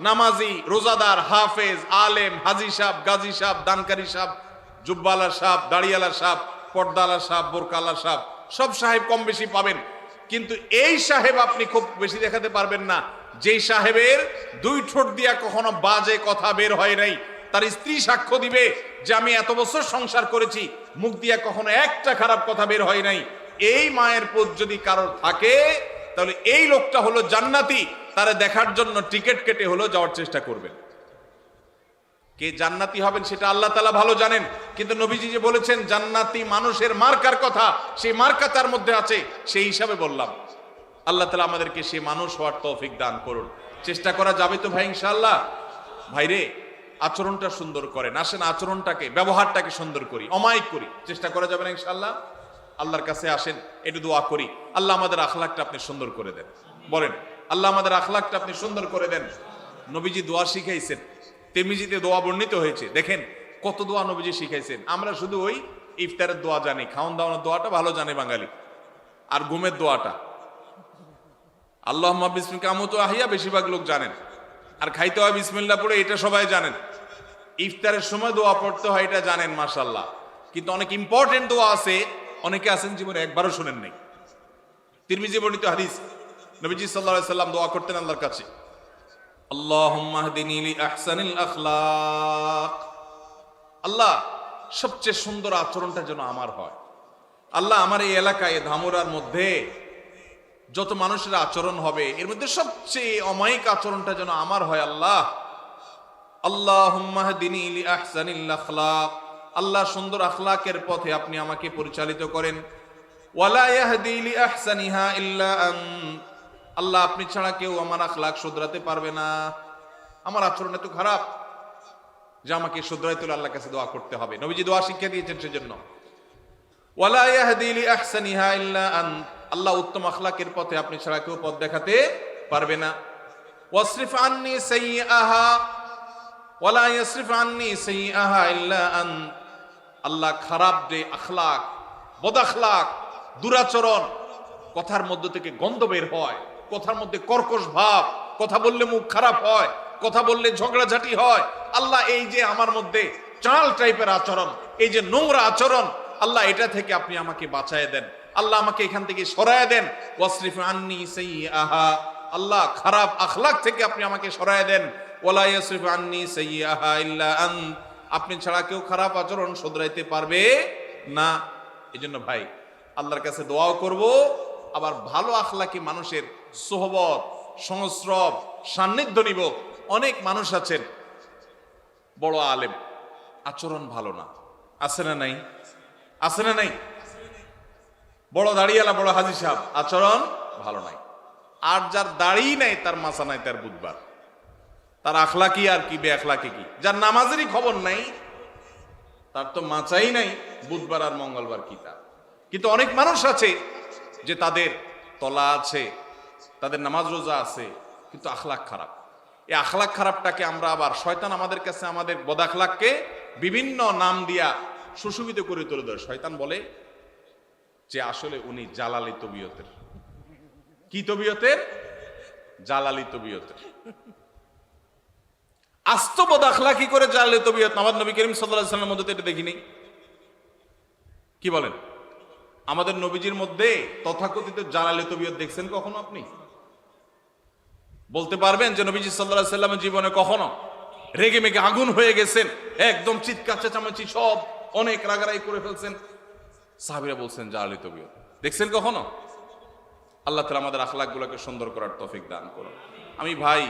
নামাজি, রোজাদার, হাফেজ, আলেম, হাজি সাহেব, গাজী সাহেব, দানকারী সাহেব, জুব্বালা সাহেব, দাড়িয়ালা সাহেব, পর্দালা সাহেব, বোরকালা সাহেব, সব সাহেব কম বেশি পাবেন। কিন্তু এই সাহেব আপনি খুব বেশি দেখাতে পারবেন না, যেই সাহেবের দুই ঠোঁট দিয়া কখনো বাজে কথা বের হয় নাই। তার স্ত্রী সাক্ষ্য দিবে যে আমি এত বছর সংসার করেছি, মুখ দিয়া কখনো একটা খারাপ কথা বের হয় নাই। এই মায়ের পোদ যদি কারোর থাকে, তাহলে এই লোকটা হলো জান্নাতি। তারে দেখার জন্য টিকিট কেটে হলো যাওয়ার চেষ্টা করবেন। কে জান্নাতি হবেন সেটা আল্লাহ তাআলা ভালো জানেন, কিন্তু নবীজি যে বলেছেন জান্নাতি মানুষের মার্কার কথা, সেই মার্কা তার মধ্যে আছে, সেই হিসাবে বললাম। আল্লাহ তাআলা আমাদেরকে সেই মানুষ হওয়ার তৌফিক দান করুন। চেষ্টা করা যাবে তো ভাই ইনশাআল্লাহ? ভাইরে, আচরণটা সুন্দর করেন, আসেন আচরণটাকে, ব্যবহারটাকে সুন্দর করি, অমায়িক করি। চেষ্টা করা যাবে না ইনশাআল্লাহ? আল্লাহর কাছে আসেন, একটু দোয়া করি, আল্লাহ আমাদের আখলাকটা আপনি সুন্দর করে দেন। বলেন, আল্লাহ আমাদের আখলাকটা আপনি সুন্দর করে দেন। নবীজি দোয়া শিখাইছেন, তিরমিজিতে দোয়া বর্ণিত হয়েছে। দেখেন কত দোয়া নবীজি শিখাইছেন। আমরা শুধু ওই ইফতারের দোয়া জানি, খাওয়ান দাওয়ানোর দোয়াটা ভালো জানে বাঙালি, আর ঘুমের দোয়াটা আল্লাহুম্মা বিসমিকা আমুতু আহিয়া বেশিরভাগ লোক জানেন, আর খাইতে হয় বিসমিল্লাহ পড়ে, এটা সবাই জানেন। ইফতারের সময় দোয়া পড়তে হয়, এটা জানেন মাশাআল্লাহ। কিন্তু অনেক ইম্পর্টেন্ট দোয়া আছে, অনেকে আছেন জীবনে একবারও শুনেন নাই। তিরমিজি বর্ণিত হাদিস, নবীজি সাল্লাল্লাহু আলাইহি সাল্লাম দোয়া করতেন আল্লাহর কাছে, আল্লাহুম্মা হদিনি লি আহসানিল আখলাক, আল্লাহ সবচেয়ে সুন্দর আচরণটা যেন আমার হয়। আল্লাহ আমার এই এলাকায় ধামুরার মধ্যে যত মানুষের আচরণ হবে, এর মধ্যে সবচেয়ে অমায়িক আচরণটা যেন আমার হয়। আল্লাহ আল্লাহুম্মা হদিনি লি আহসানিল আখলাক, আল্লাহ সুন্দর আখলাকের পথে আপনি আমাকে পরিচালিত করেন। ওয়ালা ইয়াহদি লি আহসানিহা ইল্লা আন্ত, আল্লাহ আপনি ছাড়া কেউ আমার আখলাক শুধরাতে পারবে না। আমার আচরণ এত খারাপ যে আমাকে শুধরাইতে হলে আল্লাহর কাছে দোয়া করতে হবে। নবীজি দোয়া শিক্ষা দিয়েছেন সেজন্য। ওয়ালা ইয়াহদি লি আহসানিহা ইল্লা আন্ত, আল্লাহ উত্তম আখলাকের পথে আপনি ছাড়া কেউ পথ দেখাতে পারবে না। ওয়াসরিফ আন্নি সাইয়্যাহা ওয়ালা ইয়াসরিফ আন্নি সাইয়্যাহা ইল্লা আন্ত, আল্লাহ খারাপ যে আখলাক, বদ আখলাক, দুরাচরণ, কথার মধ্য থেকে গন্ধ বের হয়, কথার মধ্যে কর্কশ ভাব, কথা বললে মুখ খারাপ হয়, কথা বললে ঝগড়াঝাটি হয়, আল্লাহ এই যে আমার মধ্যে চাল টাইপের আচরণ, এই যে নোংরা আচরণ, আল্লাহ এটা থেকে আপনি আমাকে বাঁচায় দেন। আল্লাহ আমাকে এখান থেকে সরায় দেন। ওয়াসরিফ আন্নি সাইয়্যাহা, আল্লাহ খারাপ আখলাক থেকে আপনি আমাকে সরায় দেন। ওয়ালা ইয়াসরিফ আন্নি সাইয়্যাহা ইল্লা আন্ত, আপনি ছাড়া কেউ খারাপ আচরণ শুধরাইতে পারবে না। এজন্য ভাই আল্লাহর কাছে দোয়াও করব, আবার ভালো আখলাকি মানুষের সোহবত সংস্রব সান্নিধ্য নিব। অনেক মানুষ আছেন বড় আলেম, আচরণ ভালো না, আছে না নাই? আছে না নাই? বড় দাড়িওয়ালা বড় হাজী সাহেব, আচরণ ভালো নাই। আর যার দাড়ি নাই তার মাথা নাই, তার বুধবার, তার আখলাকি আর কি বে আখলাকি কি। যার নামাজেরই খবর নাই তার তো মাচাই নাই, বুধবার আর মঙ্গলবার কি তার। কিন্তু অনেক মানুষ আছে যে তাদের তলা আছে, তাদের নামাজ রোজা আছে, কিন্তু আখলাক খারাপ। এই আখলাক খারাপটাকে আমরা আবার শয়তান আমাদের কাছে আমাদের বদাখলাককে বিভিন্ন নাম দিয়া সুশোভিত করে তুলে ধরে। শয়তান বলে যে আসলে উনি জালালি তবিয়তের। কি তবিয়তের? জালালি তবিয়তের। আস্ত বদাখলাকি করে জালালি তবিয়ত আমাদের নবী করিম সাল্লাল্লাহু আলাইহি ওয়াসাল্লামের মধ্যে এটা দেখিনি। কি বলেন? আমাদের নবীজির মধ্যে তথাকথিত জালালি তবিয়ত দেখছেন কখনো আপনি? বলতে পারবেন যে নবীজি সাল্লাল্লাহু আলাইহি ওয়াসাল্লামের জীবনে কখনো রেগে মেগে আগুন হয়ে গেছেন, একদম চিৎকার চেঁচামেচি সব অনেক রাগারাগি করে ফেলছেন, সাহাবীরা বলছেন জালালি তবিয়ত দেখছেন কখনো? আল্লাহ তাআলা আমাদের আখলাকগুলোকে সুন্দর করার তৌফিক দান করুন। আমি ভাই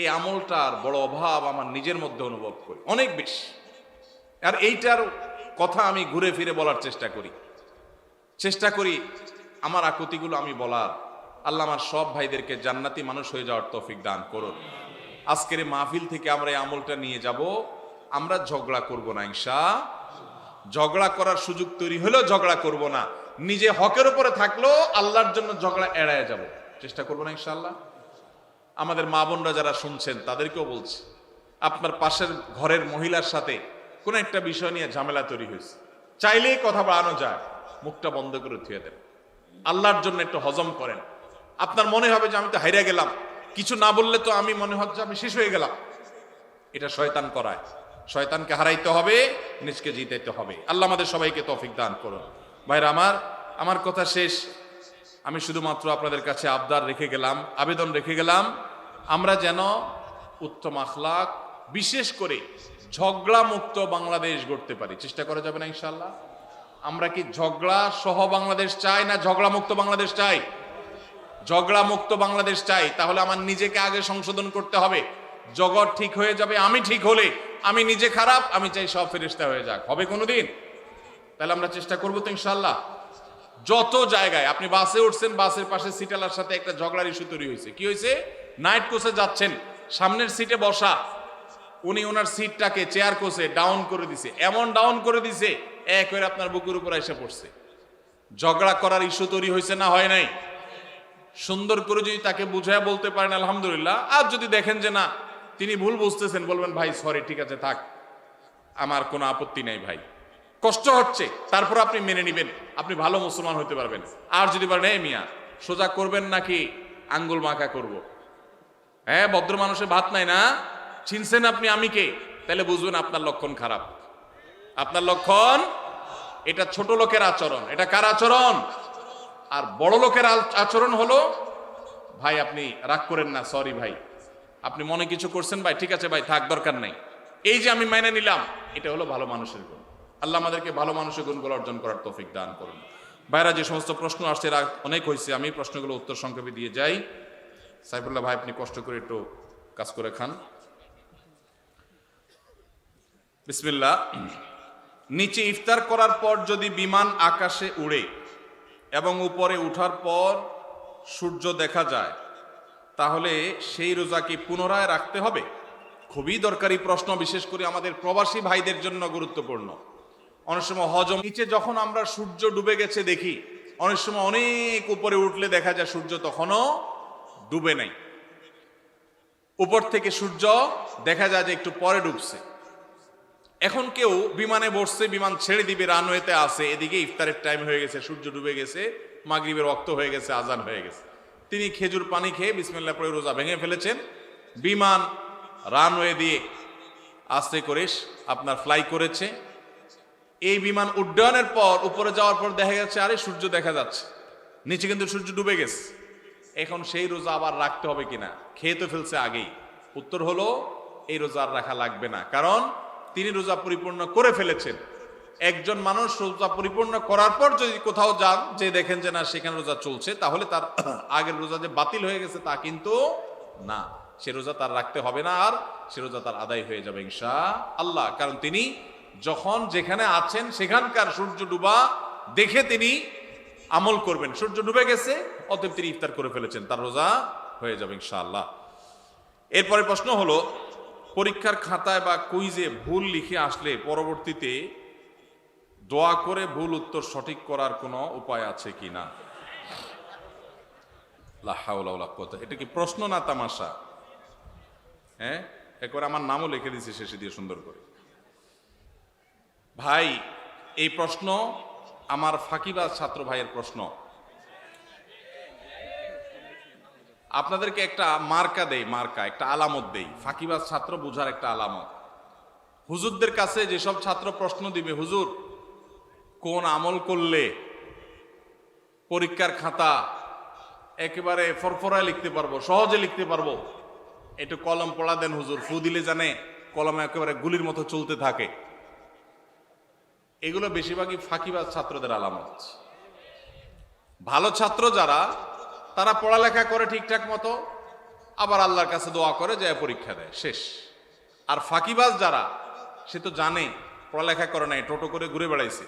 এই আমলটার বড় অভাব আমার নিজের মধ্যে অনুভব করি অনেক বেশি, আর এইটার কথা আমি ঘুরে ফিরে বলার চেষ্টা করি আমার আকুতিগুলো আমি বলার। আল্লাহ আমার সব ভাইদেরকে জান্নাতি মানুষ হয়ে যাওয়ার তৌফিক দান করুন। আজকের এই মাহফিল থেকে আমরা এই আমলটা নিয়ে যাব, আমরা ঝগড়া করব না ইনশাআল্লাহ। ঝগড়া করার সুযোগ তৈরি হলেও ঝগড়া করব না, নিজে হকের উপরে থাকলেও আল্লাহর জন্য ঝগড়া এড়ায় যাব, চেষ্টা করব না ইনশাআল্লাহ। আমাদের মা বোনরা যারা শুনছেন তাদেরকেও বলছি, আপনার পাশের ঘরের মহিলার সাথে কোন একটা বিষয় নিয়ে ঝামেলা তৈরি হয়েছে, চাইলেই কথা বাড়ানো যায়, মুখটা বন্ধ করে থুয়ে দেন, আল্লাহর জন্য একটু হজম করেন। আপনার মনে হবে যে আমি তো হাইরা গেলাম, কিছু না বললে তো আমি মনে হচ্ছে আমি শেষ হয়ে গেলাম। এটা শয়তান করায়। শয়তানকে হারাইতে হবে, নিজকে জিতাইতে হবে। আল্লাহ আমাদের সবাইকে তৌফিক দান করুন। ভাইরা আমার কথা শেষ। আমি শুধুমাত্র আপনাদের কাছে আবদার রেখে গেলাম, আবেদন রেখে গেলাম, আমরা যেন উত্তম আখলাক, বিশেষ করে ঝগড়া মুক্ত বাংলাদেশ গড়তে পারি। চেষ্টা করা যাবে না ইনশাআল্লাহ? আমরা কি ঝগড়া সহ বাংলাদেশ চাই না ঝগড়া মুক্ত বাংলাদেশ চাই? ঝগড়া মুক্ত বাংলাদেশ চাই। তাহলে আমার নিজেকে আগে সংশোধন করতে হবে। জগৎ ঠিক হয়ে যাবে আমি ঠিক হলে। আমি নিজে খারাপ, আমি চাই সব ফেরেশতা হয়ে যাক, হবে কোনোদিন? তাহলে আমরা চেষ্টা করবো তো ইনশাআল্লাহ। যত জায়গায় আপনি বাসে উঠছেন, বাসের পাশে সিটালার সাথে একটা ঝগড়ার ইস্যু তৈরি হয়েছে। কি হয়েছে? নাইট কোচে যাচ্ছেন, সামনের সিটে বসা, উনি ওনার সিটটাকে চেয়ার কোচে ডাউন করে দিছে, এমন ডাউন করে দিছে এক হয়ে আপনার বুকের উপর এসে পড়ছে। ঝগড়া করার ইস্যু তৈরি হয়েছে না হয় নাই? সুন্দর করে যদি তাকে বুঝায় বলতে পারেন আলহামদুলিল্লাহ। আর যদি দেখেন যে না তিনি ভুল বুঝতেছেন, বলবেন ভাই সরি, ঠিক আছে থাক, আমার কোনো আপত্তি নাই ভাই, কষ্ট হচ্ছে, তারপর আপনি মেনে নিবেন, আপনি ভালো মুসলমান হতে পারবেন। আর যদি বলেন এই মিয়া সোজা করবেন নাকি আঙ্গুল মাখা করব, হ্যাঁ ভদ্র মানুষের ভাত নাই না, চিনছেন আপনি আমি কে, তাহলে বুঝবেন আপনার লক্ষণ খারাপ। আপনার লক্ষণ, এটা ছোট লোকের আচরণ। এটা কার আচরণ? আর বড় লোকের আচরণ হলো ভাই আপনি রাগ করেন না, সরি ভাই, আপনি মনে কিছু করছেন ভাই, ঠিক আছে ভাই থাক, দরকার নাই, এই যে আমি মেনে নিলাম, এটা হলো ভালো মানুষের গুণ। আল্লাহ আমাদেরকে ভালো মানুষের গুণগুলো অর্জন করার তৌফিক দান করুন। ভাইরা যে সমস্ত প্রশ্ন আসছে অনেক হয়েছে, আমি প্রশ্নগুলো উত্তর সংক্ষেপে দিয়ে যাই। সাইফুল্লাহ ভাই আপনি কষ্ট করে একটু কাজ করে খান। বিসমিল্লাহ। নিচে ইফতার করার পর যদি বিমান আকাশে উড়ে এবং উপরে উঠার পর সূর্য দেখা যায়, তাহলে সেই রোজা কি পুনরায় রাখতে হবে? খুবই দরকারি প্রশ্ন, বিশেষ করে আমাদের প্রবাসী ভাইদের জন্য গুরুত্বপূর্ণ। অনেক সময় হজম নিচে যখন আমরা সূর্য ডুবে গেছে দেখি, অনেক সময় অনেক উপরে উঠলে দেখা যায় সূর্য তখনও ডুবে নাই, উপর থেকে সূর্য দেখা যায় যে একটু পরে ডুবছে। এখন কেউ বিমানে বসছে, বিমান ছেড়ে দিবে, রানওয়েতে আছে, এদিকে ইফতারের টাইম হয়ে গেছে, সূর্য ডুবে গেছে, মাগরিবের ওয়াক্ত হয়ে গেছে, আজান হয়ে গেছে, তিনি খেজুর পানি খেয়ে বিসমিল্লাহ পড়ে রোজা ভেঙে ফেলেছেন। বিমান রানওয়ে দিয়ে আস্তে করে আপনার ফ্লাই করেছে। এই বিমান উড্ডয়নের পর উপরে যাওয়ার পর দেখা যাচ্ছে আরে সূর্য দেখা যাচ্ছে, নিচে কিন্তু সূর্য ডুবে গেছে। এখন সেই রোজা আবার রাখতে হবে কিনা, খেয়ে তো ফেলছে আগেই। উত্তর হলো এই রোজা আর রাখা লাগবে না, কারণ তিনি রোজা পরিপূর্ণ করে ফেলেছেন। একজন মানুষ রোজা পরিপূর্ণ করার পর যদি কোথাও যান, যে দেখেন যে না সেখানে রোজা চলছে, তাহলে তার আগের রোজা যে বাতিল হয়ে গেছে তা কিন্তু না, সে রোজা তার রাখতে হবে না, আর সে রোজা তার আদায় হয়ে যাবে ইনশাআল্লাহ। কারণ তিনি যখন যেখানে আছেন সেখানকার সূর্য ডুবা দেখে তিনি আমল করবেন। সূর্য ডুবে গেছে, অতএব তিনি ইফতার করে ফেলেছেন, তার রোজা হয়ে যাবে ইনশাআল্লাহ। এরপরে প্রশ্ন হলো, পরীক্ষার খাতায় বা কুইজে ভুল লিখে আসলে পরবর্তীতে দোয়া করে ভুল উত্তর সঠিক করার কোনো উপায় আছে কিনা? লা হাওলা ওয়ালা কুওয়াতা। এটা কি প্রশ্ন না তামাশা? হ্যাঁ, একবার আমার নামও লিখে দিয়েছি শেষে দিয়ে সুন্দর করে। ভাই, এই প্রশ্ন আমার ফাঁকিবাজ ছাত্র ভাইয়ের প্রশ্ন। আপনাদেরকে একটা মার্কা দেই, মার্কা একটা আলামত দেই, ফাঁকিবাজ ছাত্র বুঝার একটা আলামত। হুজুরদের কাছে যেসব ছাত্র প্রশ্ন দিবে, হুজুর কোন আমল করলে পরীক্ষার খাতা একেবারে ফরফরায় লিখতে পারবো, সহজে লিখতে পারবো, একটু কলম পড়া দেন হুজুর, ফু দিলে জানে কলম একেবারে গুলির মতো চলতে থাকে, এগুলো বেশিরভাগই ফাঁকিবাজ ছাত্রদের আলামত। ভালো ছাত্র যারা, তারা পড়ালেখা করে ঠিকঠাক মতো, আবার আল্লাহর কাছে দোয়া করে যায় পরীক্ষা দেয়, শেষ। আর ফাঁকিবাজ যারা, সে তো জানে পড়ালেখা করে নাই, টোটো করে ঘুরে বেড়াইছে,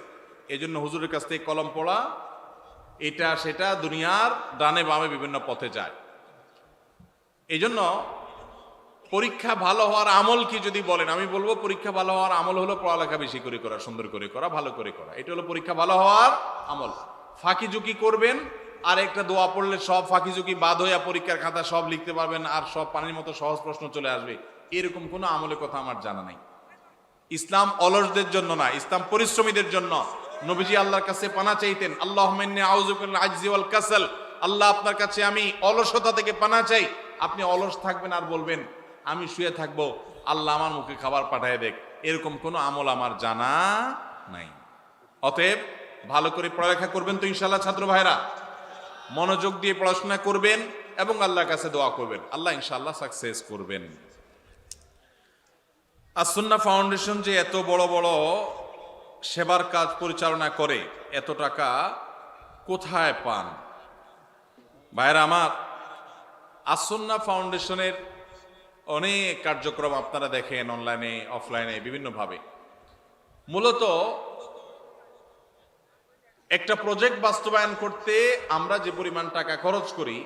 এই জন্য হুজুরের কাছ থেকে কলম পড়া, এটা সেটা দুনিয়ার ডানে বামে বিভিন্ন পথে যায়। এই জন্য পরীক্ষা ভালো হওয়ার আমল কি যদি বলেন, আমি বলবো পরীক্ষা ভালো হওয়ার আমল হলো পড়ালেখা বেশি করে করা, সুন্দর করে করা, ভালো করে করা, এটা হলো পরীক্ষা ভালো হওয়ার আমল। ফাঁকি ঝুঁকি করবেন আর একটা দোয়া পড়লে সব ফাঁকি ঝুঁকি বাদ হইয়া পরীক্ষার খাতা সব লিখতে পারবেন আর সব পানির মতো সহজ প্রশ্ন চলে আসবে, এরকম কোনো আমলের কথা আমার জানা নাই। ইসলাম অলসদের জন্য না, ইসলাম পরিশ্রমীদের জন্য। নবীজি আল্লাহর কাছে পানা চাইতেন, আল্লাহুম্মা ইন্নী আউযু বিকা মিনাল আজজি ওয়াল কাসাল, আল্লাহ আপনার কাছে আমি অলসতা থেকে পানা চাই। আপনি অলস থাকবেন আর বলবেন আমি শুয়ে থাকবো, আল্লাহ আমার মুখে খাবার পাঠায় দেখ, এরকম কোনো আমল আমার জানা নাই। অতএব ভালো করে পড়ালেখা করবেন তো ইনশাআল্লাহ ছাত্র ভাইরা, মনোযোগ দিয়ে পড়াশোনা করবেন এবং আল্লাহর কাছে দোয়া করবেন, আল্লাহ ইনশাআল্লাহ সাকসেস করবেন। আসুন্নাহ ফাউন্ডেশন যে এত বড় বড় সেবার কাজ পরিচালনা করে, এত টাকা কোথায় পান? ভাইরা আমার, আসুন্নাহ ফাউন্ডেশনের অনেক কার্যক্রম আপনারা দেখেন অনলাইনে অফলাইনে বিভিন্নভাবে। মূলত একটা প্রজেক্ট বাস্তবায়ন করতে আমরা যে পরিমাণ টাকা খরচ করি,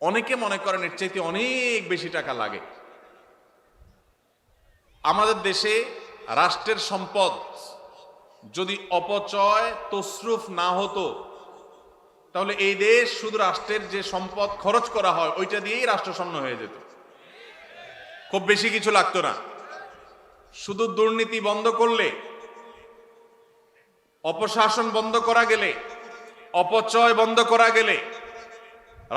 অনেকে মনে করেন এর চাইতে অনেক বেশি টাকা লাগে। আমাদের দেশে রাষ্ট্রের সম্পদ যদি অপচয় তসরুফ না হতো, তাহলে এই দেশ শুধু রাষ্ট্রের যে সম্পদ খরচ করা হয় ওইটা দিয়েই রাষ্ট্রসম্পন্ন হয়ে যেত, খুব বেশি কিছু লাগতো না। শুধু দুর্নীতি বন্ধ করলে, অপশাসন বন্ধ করা গেলে, অপচয় বন্ধ করা গেলে,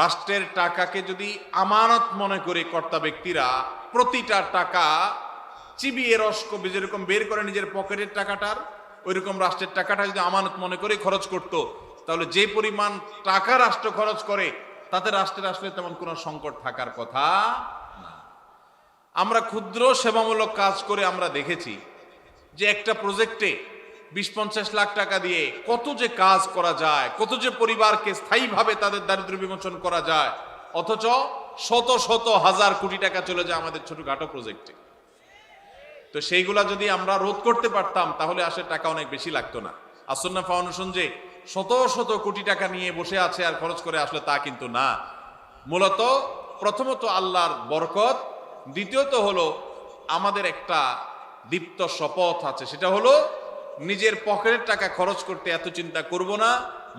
রাষ্ট্রের টাকাকে যদি আমানত মনে করে কর্তা ব্যক্তিরা প্রতিটা টাকা চিবিয়ে রস যেরকম বের করে নিজের পকেটের টাকাটার, ওইরকম রাষ্ট্রের টাকাটা যদি আমানত মনে করে খরচ করত, তাহলে যে পরিমাণ টাকা রাষ্ট্র খরচ করে তাতে রাষ্ট্রের আসলে তেমন কোনো সংকট থাকার কথা না। আমরা ক্ষুদ্র সেবামূলক কাজ করে আমরা দেখেছি যে একটা প্রজেক্টে 20-50 লাখ টাকা দিয়ে কত যে কাজ করা যায়, কত যে পরিবারকে স্থায়ীভাবে তাদের দারিদ্র্য বিমোচন করা যায়, অথচ শত শত হাজার কোটি টাকা চলে যায় আমাদের ছোটখাটো প্রজেক্টে। তো সেইগুলা যদি আমরা রোধ করতে পারতাম তাহলে আসলে টাকা অনেক বেশি লাগতো না। আসুন্নাহ ফাউন্ডেশন যে শত শত কোটি টাকা নিয়ে বসে আছে আর খরচ করে, আসলে তা কিন্তু না। মূলত প্রথমত আল্লাহর বরকত, দ্বিতীয়ত হলো আমাদের একটা দীপ্ত শপথ আছে, সেটা হলো নিজের পকেটের টাকা খরচ করতে এত চিন্তা করব না,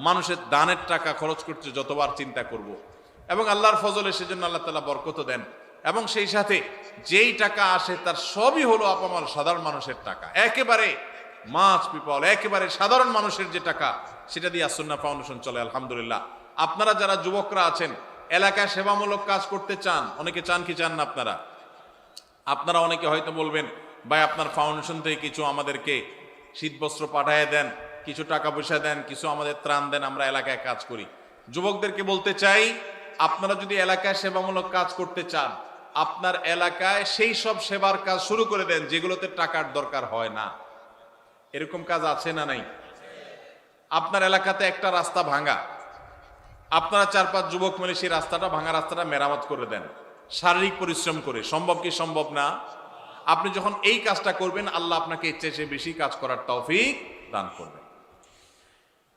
মানুষের দানের টাকা খরচ করতে যতবার চিন্তা করব। এবং আল্লাহর ফজলে সেজন্য আল্লাহ তাআলা বরকত দেন। এবং সেই সাথে যেই টাকা আসে তার সবই হলো আপামর সাধারণ মানুষের টাকা, একেবারে মাছ পিপল, একেবারে সাধারণ মানুষের যে টাকা, সেটা দিয়ে আসুন্নাহ ফাউন্ডেশন চলে আলহামদুলিল্লাহ। আপনারা যারা যুবকরা আছেন, এলাকায় সেবামূলক কাজ করতে চান, অনেকে চান কি চান না আপনারা অনেকে হয়তো বলবেন ভাই আপনার ফাউন্ডেশন থেকে কিছু আমাদেরকে শীতবস্ত্র পাঠিয়ে দেন, কিছু টাকা পয়সা দেন, কিছু আমাদের ত্রাণ দেন, আমরা এলাকায় কাজ করি। যুবকদেরকে বলতে চাই, আপনারা যদি এলাকায় সেবামূলক কাজ করতে চান, আপনার এলাকায় সেই সব সেবার কাজ শুরু করে দেন যেগুলোতে টাকার দরকার হয় না। এরকম কাজ আছে না নাই? আপনার এলাকাতে একটা রাস্তা ভাঙা, আপনারা 4-5 যুবক মিলে সেই রাস্তাটা, ভাঙা রাস্তাটা মেরামত করে দেন শারীরিক পরিশ্রম করে। সম্ভব কি সম্ভব না? আপনি যখন এই কাজটা করবেন, আল্লাহ আপনাকে ইচ্ছে সে বেশি কাজ করার তৌফিক দান করবেন।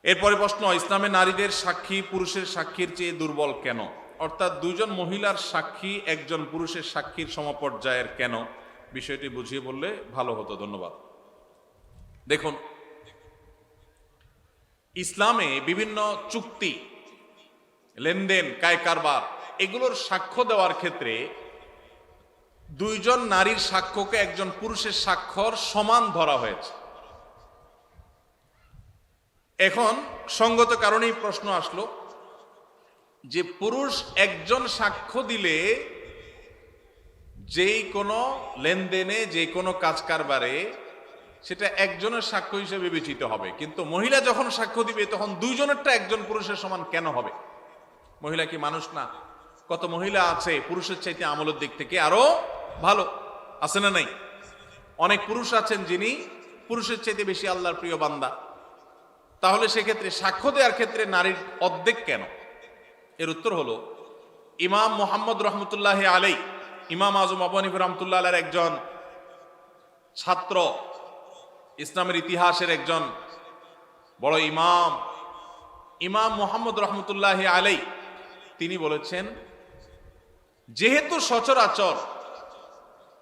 এরপরে প্রশ্ন, ইসলামে নারীদের সাক্ষী পুরুষের সাক্ষীর চেয়ে দুর্বল কেন? অর্থাৎ দুজন মহিলার সাক্ষী একজন পুরুষের সাক্ষীর সমপর্যায়ের কেন? বিষয়টি বুঝিয়ে বললে ভালো হতো। ধন্যবাদ। দেখুন, ইসলামে বিভিন্ন চুক্তি, লেনদেন, কায় কারবার, এগুলোর সাক্ষ্য দেওয়ার ক্ষেত্রে দুইজন নারীর সাক্ষ্যকে একজন পুরুষের স্বাক্ষর সমান ধরা হয়েছে। এখন সঙ্গত কারণেই প্রশ্ন আসলো যে পুরুষ একজন সাক্ষ্য দিলে যেই কোনো লেনদেনে, যে কোনো কাজ কারবারে সেটা একজনের সাক্ষ্য হিসেবে বিবেচিত হবে, কিন্তু মহিলা যখন সাক্ষ্য দিবে তখন দুইজনেরটা একজন পুরুষের সমান কেন হবে? মহিলা কি মানুষ না? কত মহিলা আছে পুরুষের চাইতে আমলের দিক থেকে আরো ভালো, আছে না নাই? অনেক পুরুষ আছেন যিনি পুরুষের চাইতে বেশি আল্লাহর প্রিয় বান্দা। তাহলে সেক্ষেত্রে সাক্ষ্য দেওয়ার ক্ষেত্রে নারীর অর্ধেক কেন? এর উত্তর হলো, ইমাম মুহাম্মদ রহমতুল্লাহ আলাই, ইমাম আজম আবু হানিফা রহমতুল্লাহ আলাইহির একজন ছাত্র, ইসলামের ইতিহাসের একজন বড় ইমাম, ইমাম মুহাম্মদ রহমতুল্লাহ আলাই, তিনি বলেছেন, যেহেতু সচরাচর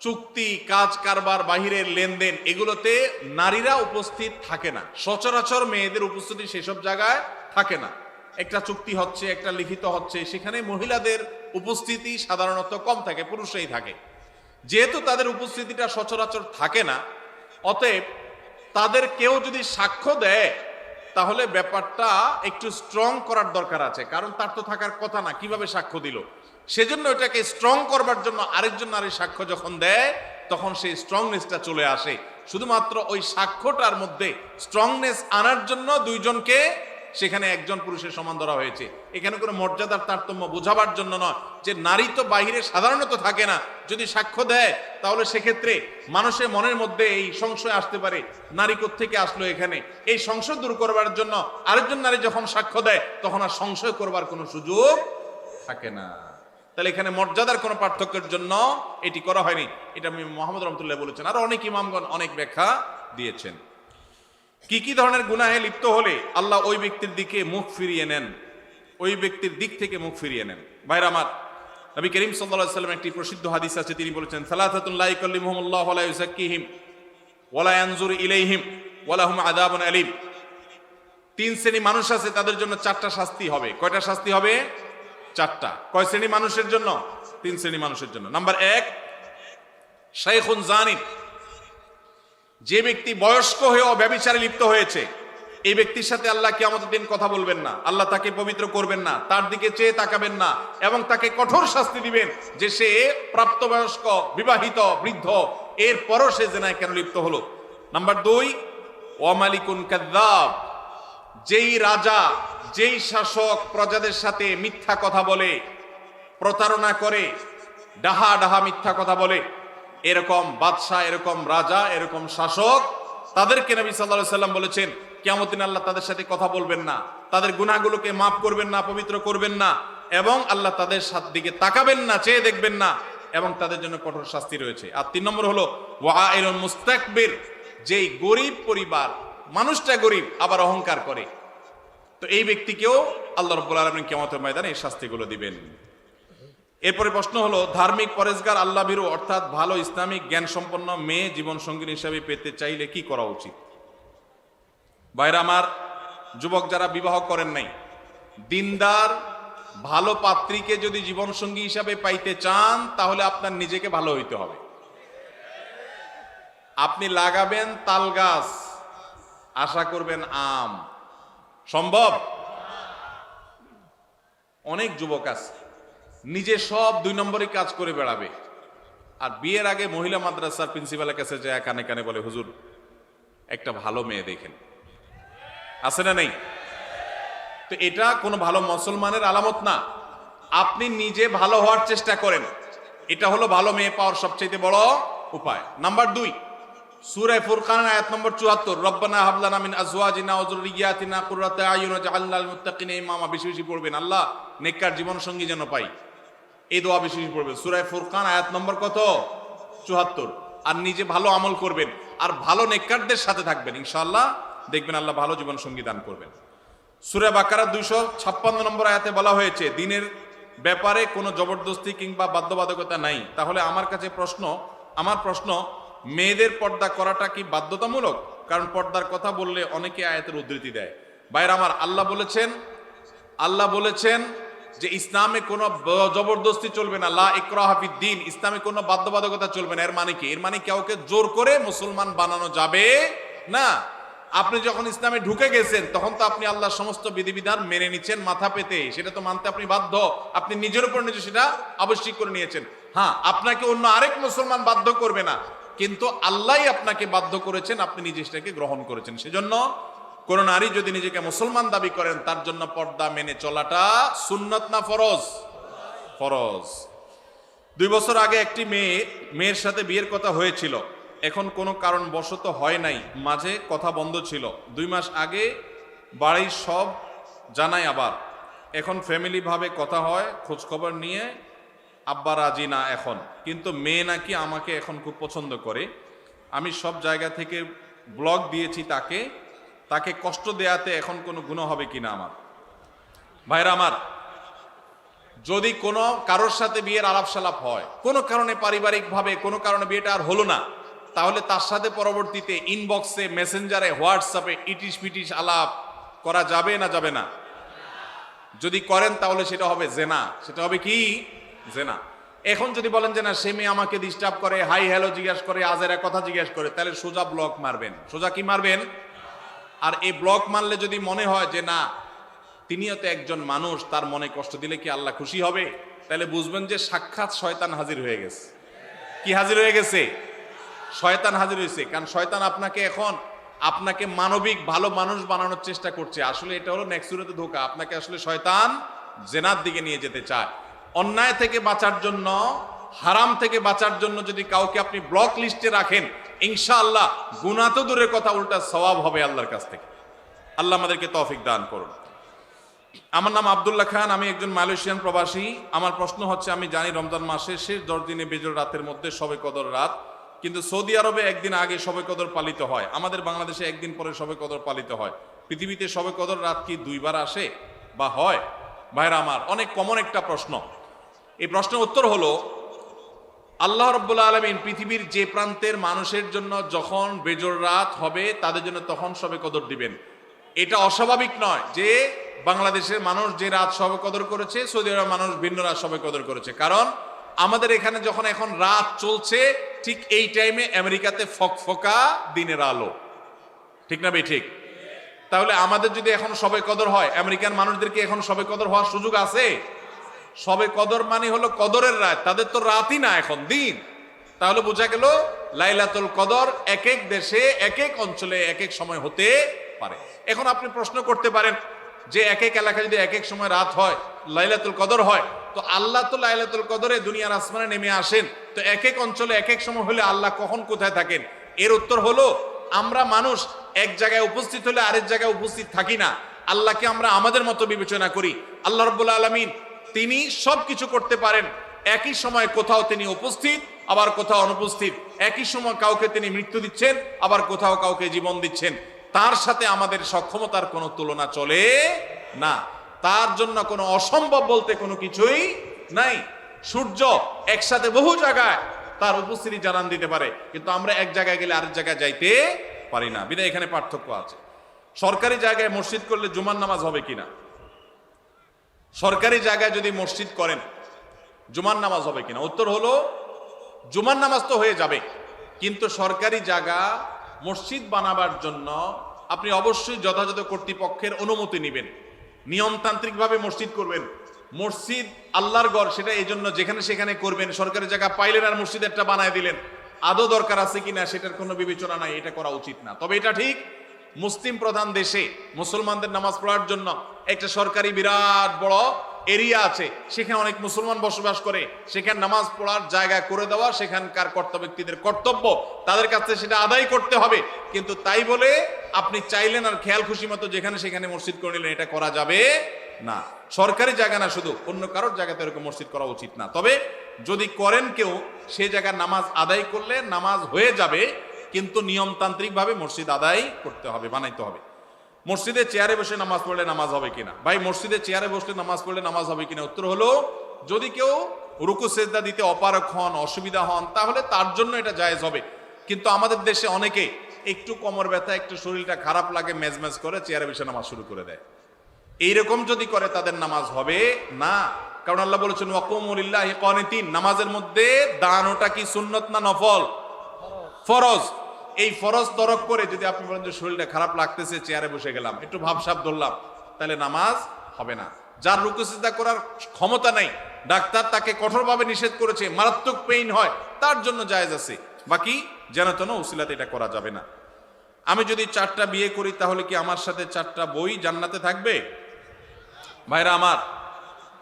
চুক্তি, কাজ কারবার, বাহিরের লেনদেন, এগুলোতে নারীরা উপস্থিত থাকে না, সচরাচর মেয়েদের উপস্থিতি সেসব জায়গায় থাকে না। একটা চুক্তি হচ্ছে, একটা লিখিত হচ্ছে, সেখানে মহিলাদের উপস্থিতি সাধারণত কম থাকে, পুরুষরাই থাকে। যেহেতু তাদের উপস্থিতিটা সচরাচর থাকে না, অতএব তাদের কেউ যদি সাক্ষ্য দেয় তাহলে ব্যাপারটা একটু স্ট্রং করার দরকার আছে, কারণ তার তো থাকার কথা না, কিভাবে সাক্ষ্য দিল? সেজন্য এটাকে স্ট্রং করবার জন্য আরেকজন নারী সাক্ষ্য যখন দেয় তখন সেই স্ট্রংনেসটা চলে আসে। শুধুমাত্র ওই সাক্ষ্যটার মধ্যে স্ট্রংনেস আনার জন্য দুইজনকে সেখানে একজন পুরুষের সমান ধরা হয়েছে। এখানে কোনো মর্যাদার তারতম্য বোঝাবার জন্য নয়, যে নারী তো বাহিরে সাধারণত থাকে না, যদি সাক্ষ্য দেয় তাহলে সেক্ষেত্রে মানুষের মনের মধ্যে এই সংশয় আসতে পারে, নারী কোত্থেকে আসলো এখানে। এই সংশয় দূর করবার জন্য আরেকজন নারী যখন সাক্ষ্য দেয় তখন আর সংশয় করবার কোনো সুযোগ থাকে না। তাহলে এখানে মর্যাদার কোনো পার্থক্যের জন্য এটি করা হয়নি। এটা আমি মুহাম্মদ রহমতুল্লাহ বলেছেন, আর অনেক ইমামগণ অনেক ব্যাখ্যা দিয়েছেন। কি কি ধরনের গুনাহে লিপ্ত হলে আল্লাহ ওই ব্যক্তির দিকে মুখ ফিরিয়ে নেন, ওই ব্যক্তির দিক থেকে মুখ ফিরিয়ে নেন? ভাইরা আমার, নবী করিম সাল্লাল্লাহু আলাইহি ওয়াসাল্লাম একটি প্রসিদ্ধ হাদিস আছে, তিনি বলেছেন, সালাসাতুন লা ইয়াকাল্লিমুহুমুল্লাহু ওয়া লা ইউযাক্কিহিম ওয়া লা ইয়ানজুরু ইলাইহিম ওয়া লাহুম আযাবুন আলীম। 3 শ্রেণী মানুষ আছে, তাদের জন্য 4টা শাস্তি হবে। কয়টা শাস্তি হবে? 4টা। কয় শ্রেণী মানুষের জন্য? 3 শ্রেণী মানুষের জন্য। নাম্বার 1, শাইখুন জানিন, যে ব্যক্তি বয়স্ক হয়েও ব্যভিচারে লিপ্ত হয়েছে, এই ব্যক্তির সাথে আল্লাহ কিয়ামতের দিন কথা বলবেন না, আল্লাহ তাকে পবিত্র করবেন না, তার দিকে চেয়ে তাকাবেন না, এবং তাকে কঠোর শাস্তি দিবেন যে সে প্রাপ্তবয়স্ক, বিবাহিত, বৃদ্ধ, এরপরও সে জেনায় কেন লিপ্ত হলো। নাম্বার 2, ওয়া মালিকুন কাযযাব, যেই রাজা, যেই শাসক প্রজাদের সাথে মিথ্যা কথা বলে, প্রতারণা করে, ডাহা ডাহা মিথ্যা কথা বলে, এরকম বাদশাহ, এরকম রাজা, এরকম শাসক, তাদেরকে নবী সাল্লাল্লাহু আলাইহি ওয়াসাল্লাম বলেছেন কিয়ামতের দিন আল্লাহ তাদের সাথে কথা বলবেন না, তাদের গুনাহগুলোকে মাফ করবেন না, পবিত্র করবেন না, এবং আল্লাহ তাদের দিকে তাকাবেন না, চেয়ে দেখবেন না, এবং তাদের জন্য কঠোর শাস্তি রয়েছে। আর 3 নম্বর হলো ওয়াইলুন মুস্তাকবির, যেই গরিব পরিবার, মানুষটা গরিব আবার অহংকার করে, তো এই ব্যক্তিকেও আল্লাহ রাব্বুল আলামিন কিয়ামতের ময়দানে এই শাস্তিগুলো দিবেন। এরপরে প্রশ্ন হলো, ধার্মিক, পরেজগার, আল্লাহ ভীরু অর্থাৎ ভালো ইসলামিক জ্ঞান সম্পন্ন মেয়ে জীবন সঙ্গী হিসাবে পেতে চাইলে কি করা উচিত? ভাইরা আমার, যুবক যারা বিবাহ করেন নাই, দিনদার ভালো পাত্রীকে যদি জীবন সঙ্গী হিসাবে পাইতে চান তাহলে আপনার নিজেকে ভালো হইতে হবে। আপনি লাগাবেন তাল গাছ, আশা করবেন আম, সম্ভব? অনেক যুবক আছে নিজে সব 2 নম্বরই কাজ করে বেড়াবে, আর বিয়ের আগে মহিলা মাদ্রাসার প্রিন্সিপালের কাছে যায় কানে কানে বলে, হুজুর একটা ভালো মেয়ে দেখেন। আছে না নেই? তো এটা কোনো ভালো মুসলমানের আলামত না। আপনি নিজে ভালো হওয়ার চেষ্টা করেন, এটা হলো ভালো মেয়ে পাওয়ার সবচেয়ে বড় উপায়। নাম্বার 2, সূরা ফুরকান আয়াত নম্বর 74, রব্বানা হাব লানা মিন আজওয়াজিনা ওয়া যুররিয়াতিনা কুররাতা আয়ুন ওয়াজআলনা লিল মুত্তাকিনা ইমামা। বেশি বেশি পড়বেন, আল্লাহ নেককার জীবন সঙ্গী যেন পাই, এই দোয়া বেশি বেশি পড়বেন। সূরা ফুরকান আয়াত নম্বর কত? 74। আর নিজে ভালো আমল করবেন আর ভালো নেককারদের সাথে থাকবেন, ইনশাআল্লাহ দেখবেন আল্লাহ ভালো জীবন সঙ্গী দান করবেন। সূরা বাকারা 256 নম্বর আয়াতে বলা হয়েছে দিনের ব্যাপারে কোনো জবরদস্তি কিংবা বাধ্যবাধকতা নাই। তাহলে আমার প্রশ্ন, মেয়েদের পর্দা করাটা কি বাধ্যতামূলক? কারণ পর্দার কথা বললে অনেকে আয়াতের উদ্ধৃতি দেয়। ভাইরা আমার, আল্লাহ বলেছেন যে ইসলামে কোনো জবরদস্তি চলবে না, লা ইকরাহা ফিদ্দিন, ইসলামে কোনো বাধ্যবাধকতা চলবে না। এর মানে কি? এর মানে কাউকে জোর করে মুসলমান বানানো যাবে না। আপনি যখন ইসলামে ঢুকে গেছেন তখন তো আপনি আল্লাহর সমস্ত বিধিবিধান মেনে নিচ্ছেন মাথা পেতে, সেটা তো মানতে আপনি বাধ্য। আপনি নিজের উপর নিজে সেটা আবশ্যিক করে নিয়েছেন। হ্যাঁ, আপনাকে অন্য আরেক মুসলমান বাধ্য করবে না, কিন্তু আল্লাহই আপনাকে বাধ্য করেছেন, আপনি নিজে সেটাকে গ্রহণ করেছেন। সেজন্য কোন নারী যদি নিজেকে মুসলমান দাবি করেন তার জন্য পর্দা মেনে চলাটা সুন্নত না ফরজ? ফরজ। 2 বছর আগে একটি মেয়ের সাথে বিয়ের কথা হয়েছিল, এখন কোনো কারণ বশত হয় নাই, মাঝে কথা বন্ধ ছিল। 2 মাস আগে বাড়ির সব জানাই, আবার এখন ফ্যামিলি ভাবে কথা হয়, খোঁজ খবর নিয়ে আব্বা রাজি না এখন, কিন্তু মেয়ে নাকি আমাকে এখন খুব পছন্দ করে। আমি সব জায়গা থেকে ব্লক দিয়েছি তাকে কষ্ট দেয়াতে এখন কোনো গুনাহ হবে কিনা আমার? ভাইরা আমার, যদি কোনো কারোর সাথে বিয়ের আলাপ সালাপ হয়, কোনো কারণে পারিবারিকভাবে কোনো কারণে বিয়েটা আর হলো না, তাহলে তার সাথে পরবর্তীতে ইনবক্সে, মেসেঞ্জারে, হোয়াটসঅ্যাপে ইটিশ পিটিশ আলাপ করা যাবে না যাবে না? যদি করেন তাহলে সেটা হবে জেনা। সেটা হবে কি? জেনা। এখন যদি বলেন যে না, সে মেয়ে আমাকে ডিস্টার্ব করে, হাই হ্যালো জিজ্ঞাসা করে, আজেরা কথা জিজ্ঞাসা করে, তাহলে সোজা ব্লক মারবেন। সোজা কি মারবেন? আর এই ব্লক মারলে যদি মনে হয় যে না, তিনিও তো একজন মানুষ, তার মনে কষ্ট দিলে কি আল্লাহ খুশি হবে, তাহলে বুঝবেন যে সাক্ষাৎ শয়তান হাজির হয়ে গেছে। কি হাজির হয়ে গেছে? শয়তান হাজির হয়েছে। কারণ শয়তান আপনাকে মানবিক ভালো মানুষ বানানোর চেষ্টা করছে। আসলে এটা হলো নেক্সুরাতে ধোঁকা। আপনাকে আসলে শয়তান জেনার দিকে নিয়ে যেতে চায়। অন্যায় থেকে বাঁচার জন্য, হারাম থেকে বাঁচার জন্য যদি কাউকে আপনি ব্লক লিস্টে রাখেন, ইনশাআল্লাহ গুনাহ তো দূরের কথা, উল্টা সওয়াব হবে আল্লাহর কাছ থেকে। আল্লাহ আমাদেরকে তৌফিক দান করুন। আমার নাম আব্দুল্লাহ খান, আমি একজন মালয়েশিয়ান প্রবাসী। আমার প্রশ্ন হচ্ছে, আমি জানি রমজান মাসের শেষ 10 দিনে বেজোড় রাতের মধ্যে শবে কদর রাত, কিন্তু সৌদি আরবে একদিন আগে শবে কদর পালিত হয়, আমাদের বাংলাদেশে একদিন পরে শবে কদর পালিত হয়। পৃথিবীতে শবে কদর রাত কি 2 বার আসে বা হয়? ভাইরা আমার, অনেক কমন একটা প্রশ্ন। এই প্রশ্নের উত্তর হলো, আল্লাহ রাব্বুল আলামিন পৃথিবীর যে প্রান্তের মানুষের জন্য যখন বেজোড় রাত হবে তাদের জন্য তখন শবে কদর দিবেন। এটা অস্বাভাবিক নয় যে বাংলাদেশের মানুষ যে রাত শবে কদর করেছে, সৌদি আরবের মানুষ ভিন্ন রাত শবে কদর করেছে। কারণ আমাদের এখানে যখন এখন রাত চলছে, ঠিক এই টাইমে আমেরিকাতে ফকফকা দিনের আলো। ঠিক না ঠিক? তাহলে আমাদের যদি এখন শবে কদর হয়, আমেরিকান মানুষদের কি এখন শবে কদর হওয়ার সুযোগ আছে? শবে কদর মানে হলো কদরের রাত, তাদের তো রাতই না, এখন দিন। তাহলে বোঝা গেল লাইলাতুল কদর এক এক দেশে, এক এক অঞ্চলে এক এক সময় হতে পারে। এখন আপনি প্রশ্ন করতে পারেন যে এক এক এলাকায় যদি এক এক সময় রাত হয়, লাইলাতুল কদর হয়, তো আল্লাহ তো লাইলাতুল কদরে দুনিয়ার আসমানে নেমে আসেন, তো এক এক অঞ্চলে এক এক সময় হলে আল্লাহ কখন কোথায় থাকেন? এর উত্তর হলো, আমরা মানুষ এক জায়গায় উপস্থিত হলে আরেক জায়গায় উপস্থিত থাকি না। আল্লাহকে আমরা আমাদের মতো বিবেচনা করি। আল্লাহ রাব্বুল আলামিন তিনি সবকিছু করতে পারেন। একই সময় কোথাও তিনি উপস্থিত, আবার কোথাও অনুপস্থিত। একই সময় কাউকে তিনি মৃত্যু দিচ্ছেন, আবার কোথাও কাউকে জীবন দিচ্ছেন। তার সাথে আমাদের সক্ষমতার কোনো তুলনা চলে না। তার জন্য কোনো অসম্ভব বলতে কোনো কিছুই নাই। সূর্য একসাথে বহু জায়গায় তার উপস্থিতি জানান দিতে পারে, কিন্তু আমরা এক জায়গায় গেলে আরেক জায়গায় যাইতে পারি না। বিধায় এখানে পার্থক্য আছে। সরকারি জায়গায় মসজিদ করলে জুমার নামাজ হবে কিনা? সরকারি জায়গায় যদি মসজিদ করেন, জুমার নামাজ হবে কিনা? উত্তর হলো, জুমার নামাজ তো হয়ে যাবে, কিন্তু সরকারি জায়গা মসজিদ বানাবার জন্য আপনি অবশ্যই যথাযথ কর্তৃপক্ষের অনুমতি নেবেন, নিয়মতান্ত্রিকভাবে মসজিদ করবেন। মসজিদ আল্লাহর ঘর, সেটা এই জন্য যেখানে সেখানে করবেন। সরকারি জায়গা পাইলেন আর মসজিদ একটা বানায় দিলেন, আদৌ দরকার আছে কিনা সেটার কোনো বিবেচনা নাই, এটা করা উচিত না। তবে এটা ঠিক মুসলিম প্রধান দেশে মুসলমানদের নামাজ পড়ার জন্য একটা সরকারি বিরাট বড় এরিয়া আছে, সেখানে অনেক মুসলমান বসবাস করে, সেখানে নামাজ পড়ার জায়গা করে দেওয়া সেখানকার কর্তব্য ব্যক্তিদের কর্তব্য, তাদের কাছে সেটা আদায় করতে হবে। কিন্তু তাই বলে আপনি চাইলেন আর খেয়াল খুশি মতো যেখানে সেখানে মসজিদ করে নিলেন, এটা করা যাবে না। সরকারি জায়গা না, শুধু অন্য কারোর জায়গাতে এরকম মসজিদ করা উচিত না। তবে যদি করেন কেউ, সেই জায়গায় নামাজ আদায় করলে নামাজ হয়ে যাবে, কিন্তু নিয়মতান্ত্রিক ভাবে মসজিদ আদায় করতে হবে, বানাইতে হবে। মসজিদে চেয়ারে বসে নামাজ পড়লে নামাজ হবে কিনা? ভাই, মসজিদে চেয়ারে বসলে নামাজ পড়লে নামাজ হবে কিনা? উত্তর হলো, যদি কেউ রুকু সেজদা দিতে অপারগ হন, অসুবিধা হন, তাহলে তার জন্য এটা জায়েজ হবে। কিন্তু আমাদের দেশে অনেকে একটু কোমর ব্যথা, একটু শরীরটা খারাপ লাগে, মেজমেজ করে চেয়ারে বসে নামাজ শুরু করে দেয়। এইরকম যদি করে তাদের নামাজ হবে না। কারণ আল্লাহ বলেছেন ওয়াকুমু লিল্লাহি কানিতিন, নামাজের মধ্যে দাঁড়ানোটা কি সুন্নত না নফল? ফরজ। এই ফরজ তরক করে যদি আপনি বলেন যে শরীরটা খারাপ লাগতেছে, চেয়ারে বসে গেলাম, একটু ভাবসাব ধরলাম, তাহলে নামাজ হবে না। যার রুকু সিজদা করার ক্ষমতা নাই, ডাক্তার তাকে কঠোরভাবে নিষেধ করেছে, মারাত্মক পেইন হয়, তার জন্য জায়েজ আছে। বাকি যেন তেন উসিলাতে এটা করা যাবে না। আমি যদি 4টা বিয়ে করি, তাহলে কি আমার সাথে 4টা বই জান্নাতে থাকবে? ভাইরা আমার,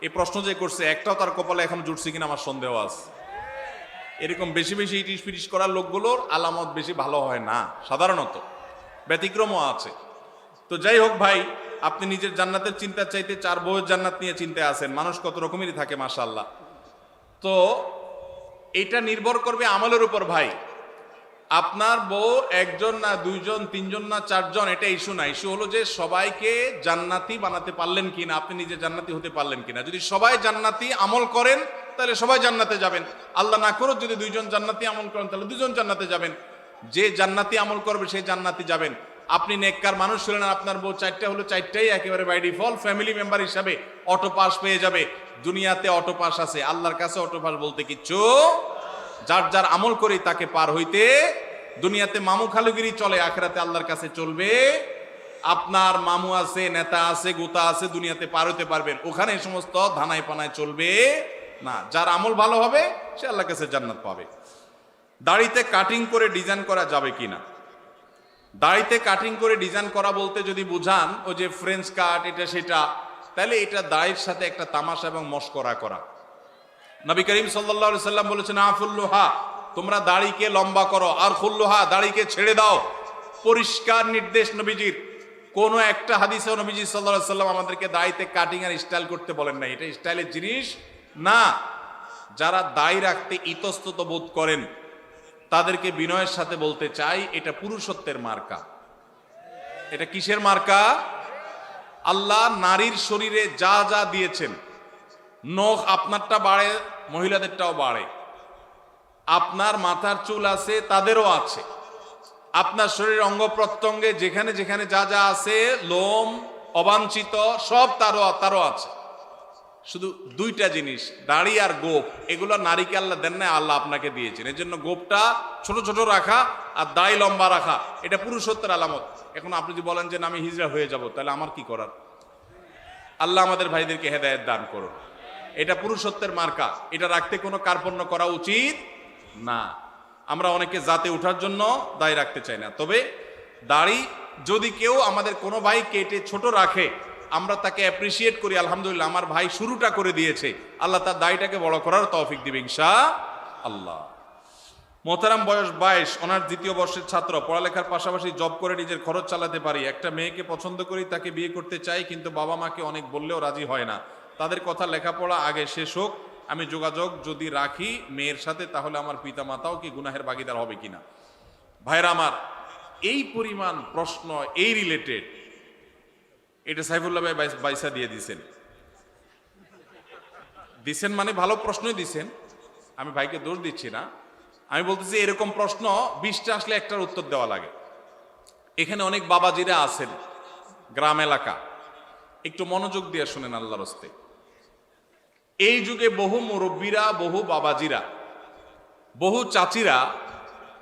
এই প্রশ্ন যে করছে, একটাও তার কপালে এখন জুটছে কিনা আমার সন্দেহ আছে। এরকম বেশি বেশি ইটিস পিটিস করার লোকগুলোর আলামত বেশি ভালো হয় না, সাধারণত ব্যতিক্রমও আছে। তো যাই হোক ভাই, আপনি নিজের জান্নাতের চিন্তা চাইতে 4 বউয়ের জান্নাত নিয়ে চিন্তায় আছেন। মানুষ কত রকমেরই থাকে, মাশাআল্লাহ। তো এটা নির্ভর করবে আমলের উপর ভাই। আপনার বউ 1 জন না 2 জন, 3 জন না 4 জন, এটা ইস্যু না। ইস্যু হলো যে সবাইকে জান্নাতি বানাতে পারলেন কিনা, আপনি নিজে জান্নাতি হতে পারলেন কিনা। যদি সবাই জান্নাতি আমল করেন, তাহলে সবাই জান্নাতে যাবেন। আল্লাহ না করুক যদি 2 জন জান্নাতি আমল করেন, তাহলে 2 জন জান্নাতে যাবেন। যে জান্নাতি আমল করবে সে জান্নাতি যাবেন। আপনি নেককার মানুষ ছিলেন, আপনার বউ 4টা হলো, 4টাই একেবারে বাই ডিফল্ট ফ্যামিলি মেম্বার হিসাবে অটো পাস পেয়ে যাবে। দুনিয়াতে অটো পাস আছে, আল্লাহর কাছে অটো পাস বলতে কিচ্ছু। যার যার আমল করেই তাকে পার হইতে, দুনিয়াতে মামু খালুগিরি চলে, আখিরাতে আল্লাহর কাছে চলবে। আপনার মামু আছে, নেতা আছে, গোতা আছে, দুনিয়াতে পার হইতে পারবেন, ওখানে এই সমস্ত ধানায় পানায় চলবে না। যার আমল ভালো হবে সে আল্লাহর কাছে জান্নাত পাবে। দাড়িতে কাটিং করে ডিজাইন করা যাবে কিনা? দাড়িতে কাটিং করে ডিজাইন করা বলতে যদি বুঝান ওই যে ফ্রেঞ্চ কাট, এটা সেটা, তাহলে এটা দাড়ির সাথে একটা তামাশা এবং মশকরা করা। নবী করিম সাল্লাল্লাহু আলাইহি সাল্লাম বলেছেন আফুল্লুহা, তোমরা দাড়িকে লম্বা করো, আর খুল্লুহা, দাড়িকে ছেড়ে দাও। পরিষ্কার নির্দেশ নবীজির। কোন একটা হাদিসে নবীজি সাল্লাল্লাহু আলাইহি সাল্লাম আমাদেরকে দাড়িতে কাটিং আর স্টাইল করতে বলেন না। এটা স্টাইলের জিনিস না। যারা দাড়ি রাখতে ইতস্তত বোধ করেন, তাদেরকে বিনয়ের সাথে বলতে চাই, এটা পুরুষত্বের মার্কা। এটা কিসের মার্কা? আল্লাহ নারীর শরীরে যা যা দিয়েছেন, নখ আপনারটা বাড়ে, মহিলাদেরটাও বাড়ে। আপনার মাথার চুল আছে, তাদেরও আছে। আপনার শরীরের অঙ্গ প্রত্যঙ্গে যেখানে যেখানে যা যা আছে, লোম অবাঞ্ছিত সব তারও আছে। শুধু 2টা জিনিস, দাড়ি আর গোপ, এগুলো নারীকে আল্লাহ দেন না, আল্লাহ আপনাকে দিয়েছেন। এর জন্য গোপটা ছোট ছোট রাখা আর দাড়ি লম্বা রাখা, এটা পুরুষত্বের আলামত। এখন আপনি যদি বলেন যে আমি হিজড়া হয়ে যাব, তাহলে আমার কি করার? আল্লাহ আমাদের ভাইদেরকে হেদায়েত দান করুন। এটা পুরুষত্বের মার্কা, এটা রাখতে কোনো কার্পণ্য করা উচিত না। আমরা অনেকে জাতে ওঠার জন্য দাড়ি রাখতে চাই না। তবে দাড়ি যদি কেউ আমাদের কোনো ভাই কেটে ছোট রাখে, আমরা তাকে অ্যাপ্রিসিয়েট করি, আলহামদুলিল্লাহ আমার ভাই শুরুটা করে দিয়েছে, আল্লাহ তার দাড়িটাকে বড় করার তৌফিক দিবে ইনশাআল্লাহ। মোহতারাম, বয়স 22, অনার্স 2য় বর্ষের ছাত্র, পড়ালেখার পাশাপাশি জব করে নিজের খরচ চালাতে পারি। একটা মেয়েকে পছন্দ করি, তাকে বিয়ে করতে চাই, কিন্তু বাবা মাকে অনেক বললেও রাজি হয় না। তাদের কথা লেখাপড়া আগে শেষ হোক, আমি যোগাযোগ যদি রাখি মেয়ের সাথে, তাহলে আমার পিতা মাতাও কি গুনাহের ভাগিদার হবে কিনা? ভাইরা আমার, এই পরিমাণ প্রশ্ন এই রিলেটেড, এটা সাইফুল্লাহ ভাই বাইসা দিয়ে দিছেন মানে ভালো প্রশ্নই দিছেন, আমি ভাইকে দোষ দিচ্ছি না। আমি বলতেছি এরকম প্রশ্ন 20টা আসলে একটার উত্তর দেওয়া লাগে। এখানে অনেক বাবাজিরা আছেন, গ্রাম এলাকা, একটু মনোযোগ দিয়ে শুনেন আল্লাহর হস্তে। এই যুগে বহু মুরব্বীরা, বহু বাবাজিরা, বহু চাচিরা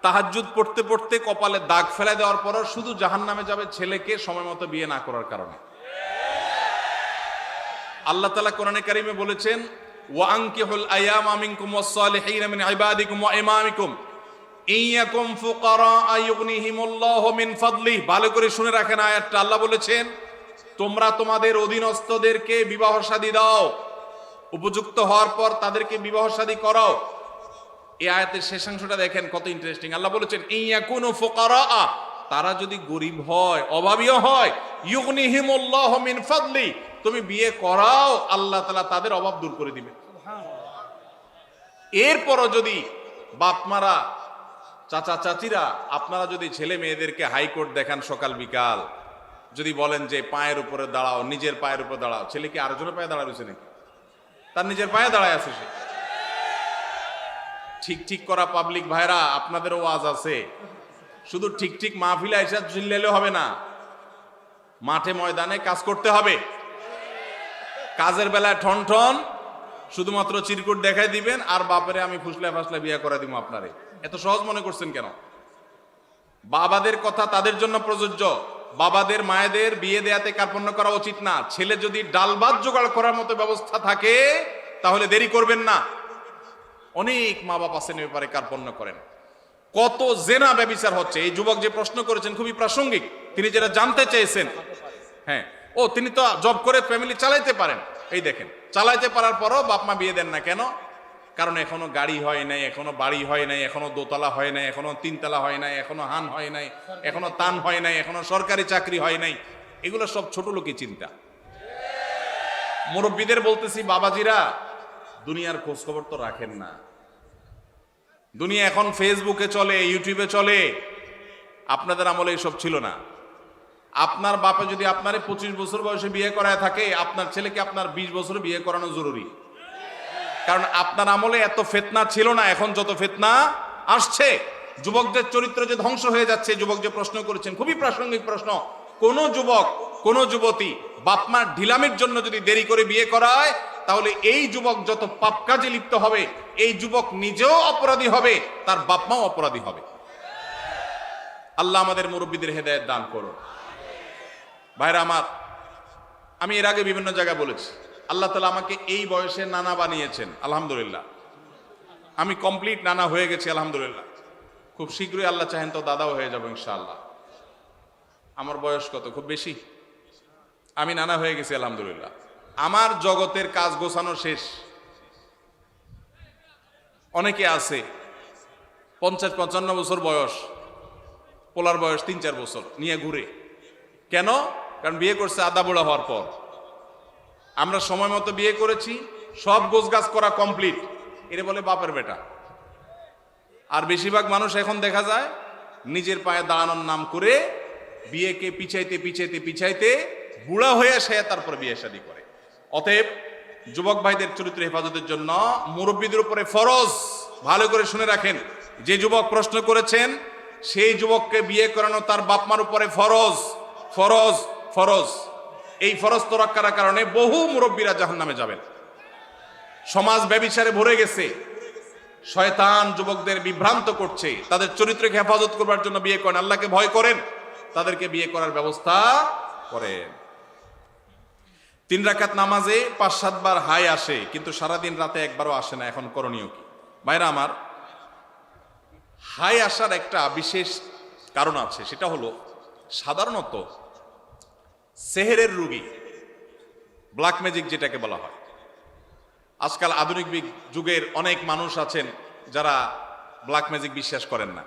তাহাজ্জুদ পড়তে পড়তে কপালে দাগ ফেলে দেওয়ার পরও শুধু জাহান্নামে যাবে ছেলেকে সময় মতো বিয়ে না করার কারণে। আল্লাহ তাআলা কোরআনে কারিমে বলেছেন ওয়া আনকিহুল আয়ামা মিনকুম ওয়াস সালিহিনা মিন ইবাদিকুম ওয়া ইমামিকুম, ইয়াকুম ফুকারা আয়ুগনিহিমুল্লাহু মিন ফাদলিহি। ভালো করে শুনে রাখেন আয়াতটা। আল্লাহ বলেছেন তোমরা তোমাদের অধীনস্থদেরকে বিবাহ শাদী দাও, উপযুক্ত হওয়ার পর তাদেরকে বিবাহ শাদী করাও। এই আয়াতের শেষাংশটা দেখেন কত ইন্টারেস্টিং। আল্লাহ বলেছেন ইয়াকুনু ফুকারা, তারা যদি গরিব হয়, অভাবীও হয়, ইউগনিহিমুল্লাহু মিন ফাদলি, তুমি বিয়ে করাও, আল্লাহ তাআলা তাদের অভাব দূর করে দিবে। এরপরও যদি বাপমারা, চাচা চাচিরা, আপনারা যদি ছেলে মেয়েদেরকে হাইকোর্ট দেখান সকাল বিকাল, যদি বলেন যে পায়ের উপরে দাঁড়াও, নিজের পায়ের উপরে দাঁড়াও, ছেলে কি আরেকজনের পায়ে দাঁড়ায় রয়েছে নাকি? তার নিজের পায়ে দাঁড়ায় আছে সে। ঠিক ঠিক করা পাবলিক ভাইরা, আপনাদেরও ওয়াজ আছে। শুধু ঠিক ঠিক মাহফিলে এসে চিল্লাইলে হবে না, মাঠে ময়দানে কাজ করতে হবে। কাজের বেলায় ঠন ঠন শুধুমাত্র চিরকুট দেখাই দিবেন আর বাপরে আমি ফুসলা ফাসলা বিয়ে করে দিব আপনারে। এত সহজ মনে করছেন কেন? বাবাদের কথা তাদের জন্য প্রযোজ্য। বাবাদের মায়েদের বিয়ে দেয়াতে কার্পণ্য করা উচিত না। ছেলে যদি ডাল ভাত জোগাড় করার মতো ব্যবস্থা থাকে তাহলে দেরি করবেন না। অনেক মা বাবা আছেন এ ব্যাপারে কার্পণ্য করেন। কত জেনা ব্যভিচার হচ্ছে। এই যুবক যে প্রশ্ন করেছেন খুবই প্রাসঙ্গিক। তিনি যেটা জানতে চেয়েছেন, হ্যাঁ, তিনি তো জব করে ফ্যামিলি চালাইতে পারেন। এই দেখেন, চালাইতে পারার পরও বাপ মা বিয়ে দেন না কেন? কারণ এখনো গাড়ি হয় নাই, এখনো বাড়ি হয় নাই, এখনো দোতলা হয় নাই, এখনো তিনতলা হয় নাই, এখনো হান হয় নাই, এখনো তান হয় নাই, এখনো সরকারি চাকরি হয় নাই। এগুলো সব ছোট লোকই চিন্তা। মুরব্বীদের বলতেছি, বাবাজিরা, দুনিয়ার খোঁজ খবর তো রাখেন না। দুনিয়া এখন ফেসবুকে চলে, ইউটিউবে চলে। আপনাদের আমলে এসব ছিল না। আপনার বাপে যদি আপনারে 25 বছর বয়সে বিয়ে করায় থাকে, আপনার ছেলেকে আপনার 20 বছরে বিয়ে করানো জরুরি। কারণ আপনার আমলে এত ফিতনা ছিল না, এখন যত ফিতনা আসছে। যুবকদের চরিত্র যে ধ্বংস হয়ে যাচ্ছে, যুবক যে প্রশ্ন করেছেন খুবই প্রাসঙ্গিক প্রশ্ন। কোন যুবক, কোন যুবতী বাপমার ঢিলামির জন্য যদি দেরি করে বিয়ে করায়, তাহলে এই যুবক যত পাপ কাজে লিপ্ত হবে, এই যুবক নিজেও অপরাধী হবে, তার বাপমাও অপরাধী হবে। আল্লাহ আমাদের মুরব্বীদের হেদায়েত দান করুন। ভাইরা আমার, আমি এর আগে বিভিন্ন জায়গায় বলেছি, আল্লাহ তাআলা আমাকে এই বয়সে নানা বানিয়েছেন, আলহামদুলিল্লাহ। আমি কমপ্লিট নানা হয়ে গেছি, আলহামদুলিল্লাহ। খুব শীঘ্রই আল্লাহ চাহেন তো দাদাও হয়ে যাবো ইনশাআল্লাহ। আমার বয়স কত? খুব বেশি। আমি নানা হয়ে গেছি, আলহামদুলিল্লাহ। আমার জগতের কাজ গোছানো শেষ। অনেকে আছে 50-55 বছর বয়স, পোলার বয়স 3-4 বছর নিয়ে ঘুরে। কেন? কারণ বিয়ে করছে আদা বুড়া হওয়ার পর। আমরা সময় মতো বিয়ে করেছি, সব গোছগাছ করা কমপ্লিট, এরে বলে বাপের বেটা। আর বেশিরভাগ মানুষ এখন দেখা যায় নিজের পায়ে দাঁড়ানোর নাম করে বিয়েকে পিছাইতে পিছাইতে পিছাইতে বুড়া হয়ে সে তারপর বিয়ে শাদী করে। অতএব যুবক ভাইদের চরিত্র হেফাজতের জন্য মুরব্বীদের উপরে ফরজ। ভালো করে শুনে রাখেন, যে যুবক প্রশ্ন করেছেন সেই যুবককে বিয়ে করানো তার বাপমার উপরে ফরজ, ফরজ, ফরজ। এই ফরজ তো রক্ষার কারণে বহু মুরব্বীরা জাহান্নামে যাবেন। সমাজ ব্যভিচারে ভরে গেছে। শয়তান যুবকদের বিভ্রান্ত করছে। তাদের চরিত্রকে হেফাজত করবার জন্য বিয়ে করেন। আল্লাহকে ভয় করেন, তাদেরকে বিয়ে করার ব্যবস্থা করেন। 3 রাকাত নামাজে 5-7 বার হাই আসে, কিন্তু সারাদিন রাতে একবারও আসে না। এখন করণীয় কি? ভাইরা আমার, হাই আসার একটা বিশেষ কারণ আছে। সেটা হলো সাধারণত সেহেরের রোগী, ব্ল্যাক ম্যাজিক যেটাকে বলা হয়। আজকাল আধুনিক যুগের অনেক মানুষ আছেন যারা ব্ল্যাক ম্যাজিক বিশ্বাস করেন না।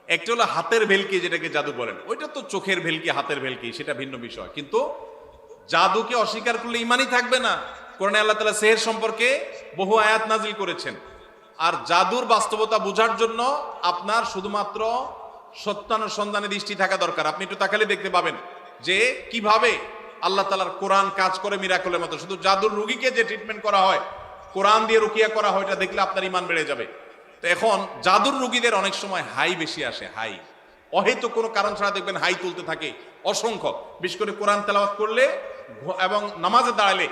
একটা হলো হাতের ভেলকি, যেটাকে জাদু বলেন। ওইটা তো চোখের ভেলকি, হাতের ভেলকি, সেটা ভিন্ন বিষয়। কিন্তু জাদুকে অস্বীকার করলে ইমানই থাকবে না। কোরআনে আল্লাহ তাআলা সেহের সম্পর্কে বহু আয়াত নাজিল করেছেন। আর জাদুর বাস্তবতা বোঝার জন্য আপনার শুধুমাত্র সত্যানুসন্ধানে দৃষ্টি থাকা দরকার। আপনি একটু তাকালে দেখতে পাবেন যে কিভাবে আল্লাহ তাআলার কোরআন কাজ করে মিরাকলের মতো। শুধু জাদুর রোগীকে যে ট্রিটমেন্ট করা হয়, কোরআন দিয়ে রুকিয়া করা হয়, এটা দেখলে আপনার ইমান বেড়ে যাবে। তো এখন জাদুর রোগীদের অনেক সময় হাই বেশি আসে। হাই অহেতুক কোনো কারণ ছাড়া দেখবেন হাই তুলতে থাকে অসংখ্য। বিশেষ করে কোরআন তেলাওয়াত করলে এবং নামাজে দাঁড়ালে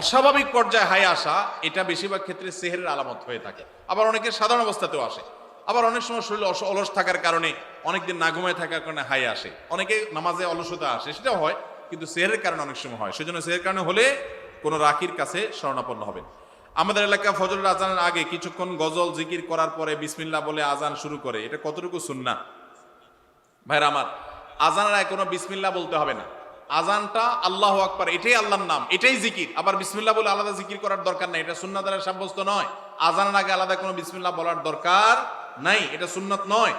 অস্বাভাবিক পর্যায়ে হাই আসা, এটা বেশিরভাগ ক্ষেত্রে সেহেরের আলামত হয়ে থাকে। আবার অনেকের সাধারণ অবস্থাতেও আসে। আবার অনেক সময় শরীর অলস থাকার কারণে, অনেকদিন না ঘুমায় থাকার কারণে হাই আসে। অনেকে নামাজে অলসতা আসে, সেটাও হয়, কিন্তু সেহেরের কারণে অনেক সময় হয়। সেজন্য সেহের কারণে হলে কোনো রাকির কাছে শরণাপন্ন হবেন। আমাদের এলাকা ফজরের আজানের আগে কিছুক্ষণ গজল জিকির করার পরে বিসমিল্লাহ বলে আজান শুরু করে, এটা কতটুকু সুন্নাহ? ভাইরা আমার, আজানের আগে কোনো বিসমিল্লাহ বলতে হবে না। আজানটা আল্লাহু আকবার, এটাই আল্লাহর নাম, এটাই জিকির। আবার বিসমিল্লাহ বলে আলাদা জিকির করার দরকার নাই, এটা সুন্নাহ দ্বারা সাব্যস্ত নয়। আজানের আগে আলাদা কোনো বিসমিল্লাহ বলার দরকার নাই, এটা সুন্নাত নয়।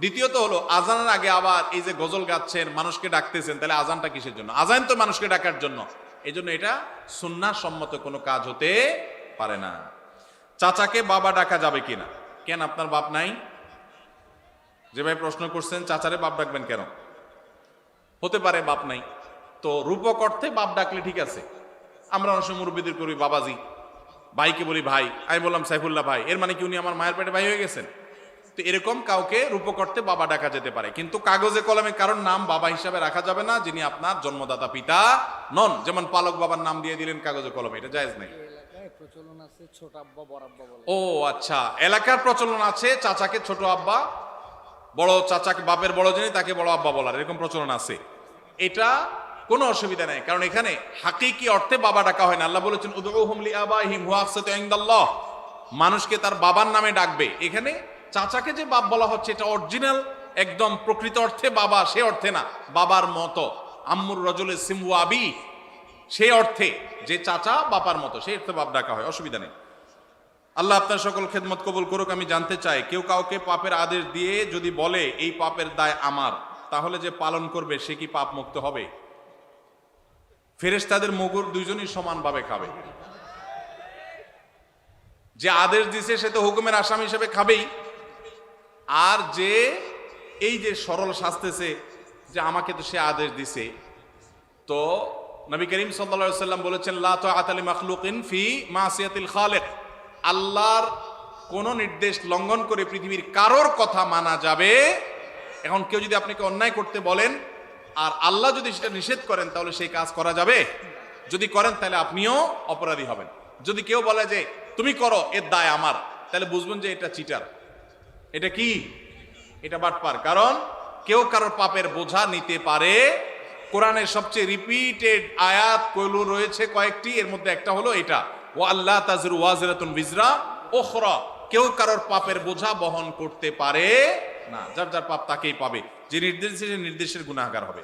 দ্বিতীয়ত হলো, আজানের আগে আবার এই যে গজল গাচ্ছেন, মানুষকে ডাকতেছেন, তাহলে আজানটা কিসের জন্য? আজান তো মানুষকে ডাকার জন্য। এই জন্য এটা সুন্নাহ সম্মত কোনো কাজ হতে পারে না। চাচাকে বাবা ডাকা যাবে কিনা? কেন, আপনার বাপ নাই? যে ভাই প্রশ্ন করছেন, চাচারে বাপ ডাকবেন কেন? হতে পারে বাপ নাই, তো রূপক অর্থে বাপ ডাকলে ঠিক আছে। আমরা অনেক সময় মুরব্বীদের করি বাবাজি, ভাইকে বলি ভাই। আমি বললাম সাইফুল্লাহ ভাই, এর মানে কি উনি আমার মায়ের পেটে ভাই হয়ে গেছেন? তো এরকম কাউকে রূপক অর্থে বাবা ডাকা যেতে পারে, কিন্তু কাগজে কলমে কারণ নাম বাবা হিসাবে রাখা যাবে না যিনি আপনার জন্মদাতা পিতা নন। যেমন পালক বাবার নাম দিয়ে দিলেন কাগজে কলমে, এটা জায়েজ নাই। প্রচলন আছে ছোট আব্বা বড় আব্বা বলে। ও আচ্ছা, এলাকার প্রচলন আছে চাচাকে ছোট আব্বা, বড় চাচাকে বাপের বড় যিনি তাকে বড় আব্বা বলার, এরকম প্রচলন আছে। এটা কোনো অসুবিধা নেই, কারণ এখানে হাকিকি অর্থে বাবা ডাকা হয় না। আল্লাহ বলেছেন উদউহুম লিআবাইহিম হুয়া আকসাতু ইনদাল্লাহ, মানুষকে তার বাবার নামে ডাকবে। এখানে চাচাকে যে বাপ বলা হচ্ছে, এটা অরিজিনাল একদম প্রকৃত অর্থে বাবা, সে অর্থে না বাবার মতো। আম্মুর রজুলে সিমু আবি, সেই অর্থে যে চাচা বাবার মতো, সেই অর্থে বাপ ডাকা হয়, অসুবিধা নেই। আল্লাহ আপনার সকল খেদমত কবুল করুক। আমি জানতে চাই, কেউ কাউকে পাপের আদেশ দিয়ে যদি বলে এই পাপের দায় আমার, তাহলে যে পালন করবে সে কি পাপ মুক্ত হবে? ফেরেশতাদের মুগুর দুইজনই সমানভাবে খাবে। যে আদেশ দিছে সে তো হুকুমের আসামি হিসেবে খাবেই, আর যে এই যে সরল শাস্তেছে যে আমাকে তো সে আদেশ দিছে, তো নবী করিম সাল্লাল্লাহু আলাইহি ওয়াসাল্লাম বলেছেন লা তাআতা লিমাখলুকিন ফি মাসিয়াতিল খালিক, আল্লাহর কোন নির্দেশ লঙ্ঘন করে পৃথিবীর কারোর কথা মানা যাবে। এখন কেউ যদি আপনাকে অন্যায় করতে বলেন আর আল্লাহ যদি সেটা নিষেধ করেন, তাহলে সেই কাজ করা যাবে? যদি করেন তাহলে আপনিও অপরাধী হবেন। যদি কেউ বলে যে তুমি করো, এর দায় আমার, তাহলে বুঝবেন যে এটা চিটার, এটা কি, এটা বাটপার। কারণ কেউ কারোর পাপের বোঝা নিতে পারে। কোরআনের সবচেয়ে রিপিটেড আয়াত কইলু রয়েছে কয়েকটি, এর মধ্যে একটা হলো এটা, ওয়া আল্লাহ তাজরু ওয়াজিরাতুন বিজরা উখরা, কেউ কারোর পাপের বোঝা বহন করতে পারে না। যার যার পাপ তাকেই পাবে, যে নির্দেশের গুনাহগার হবে।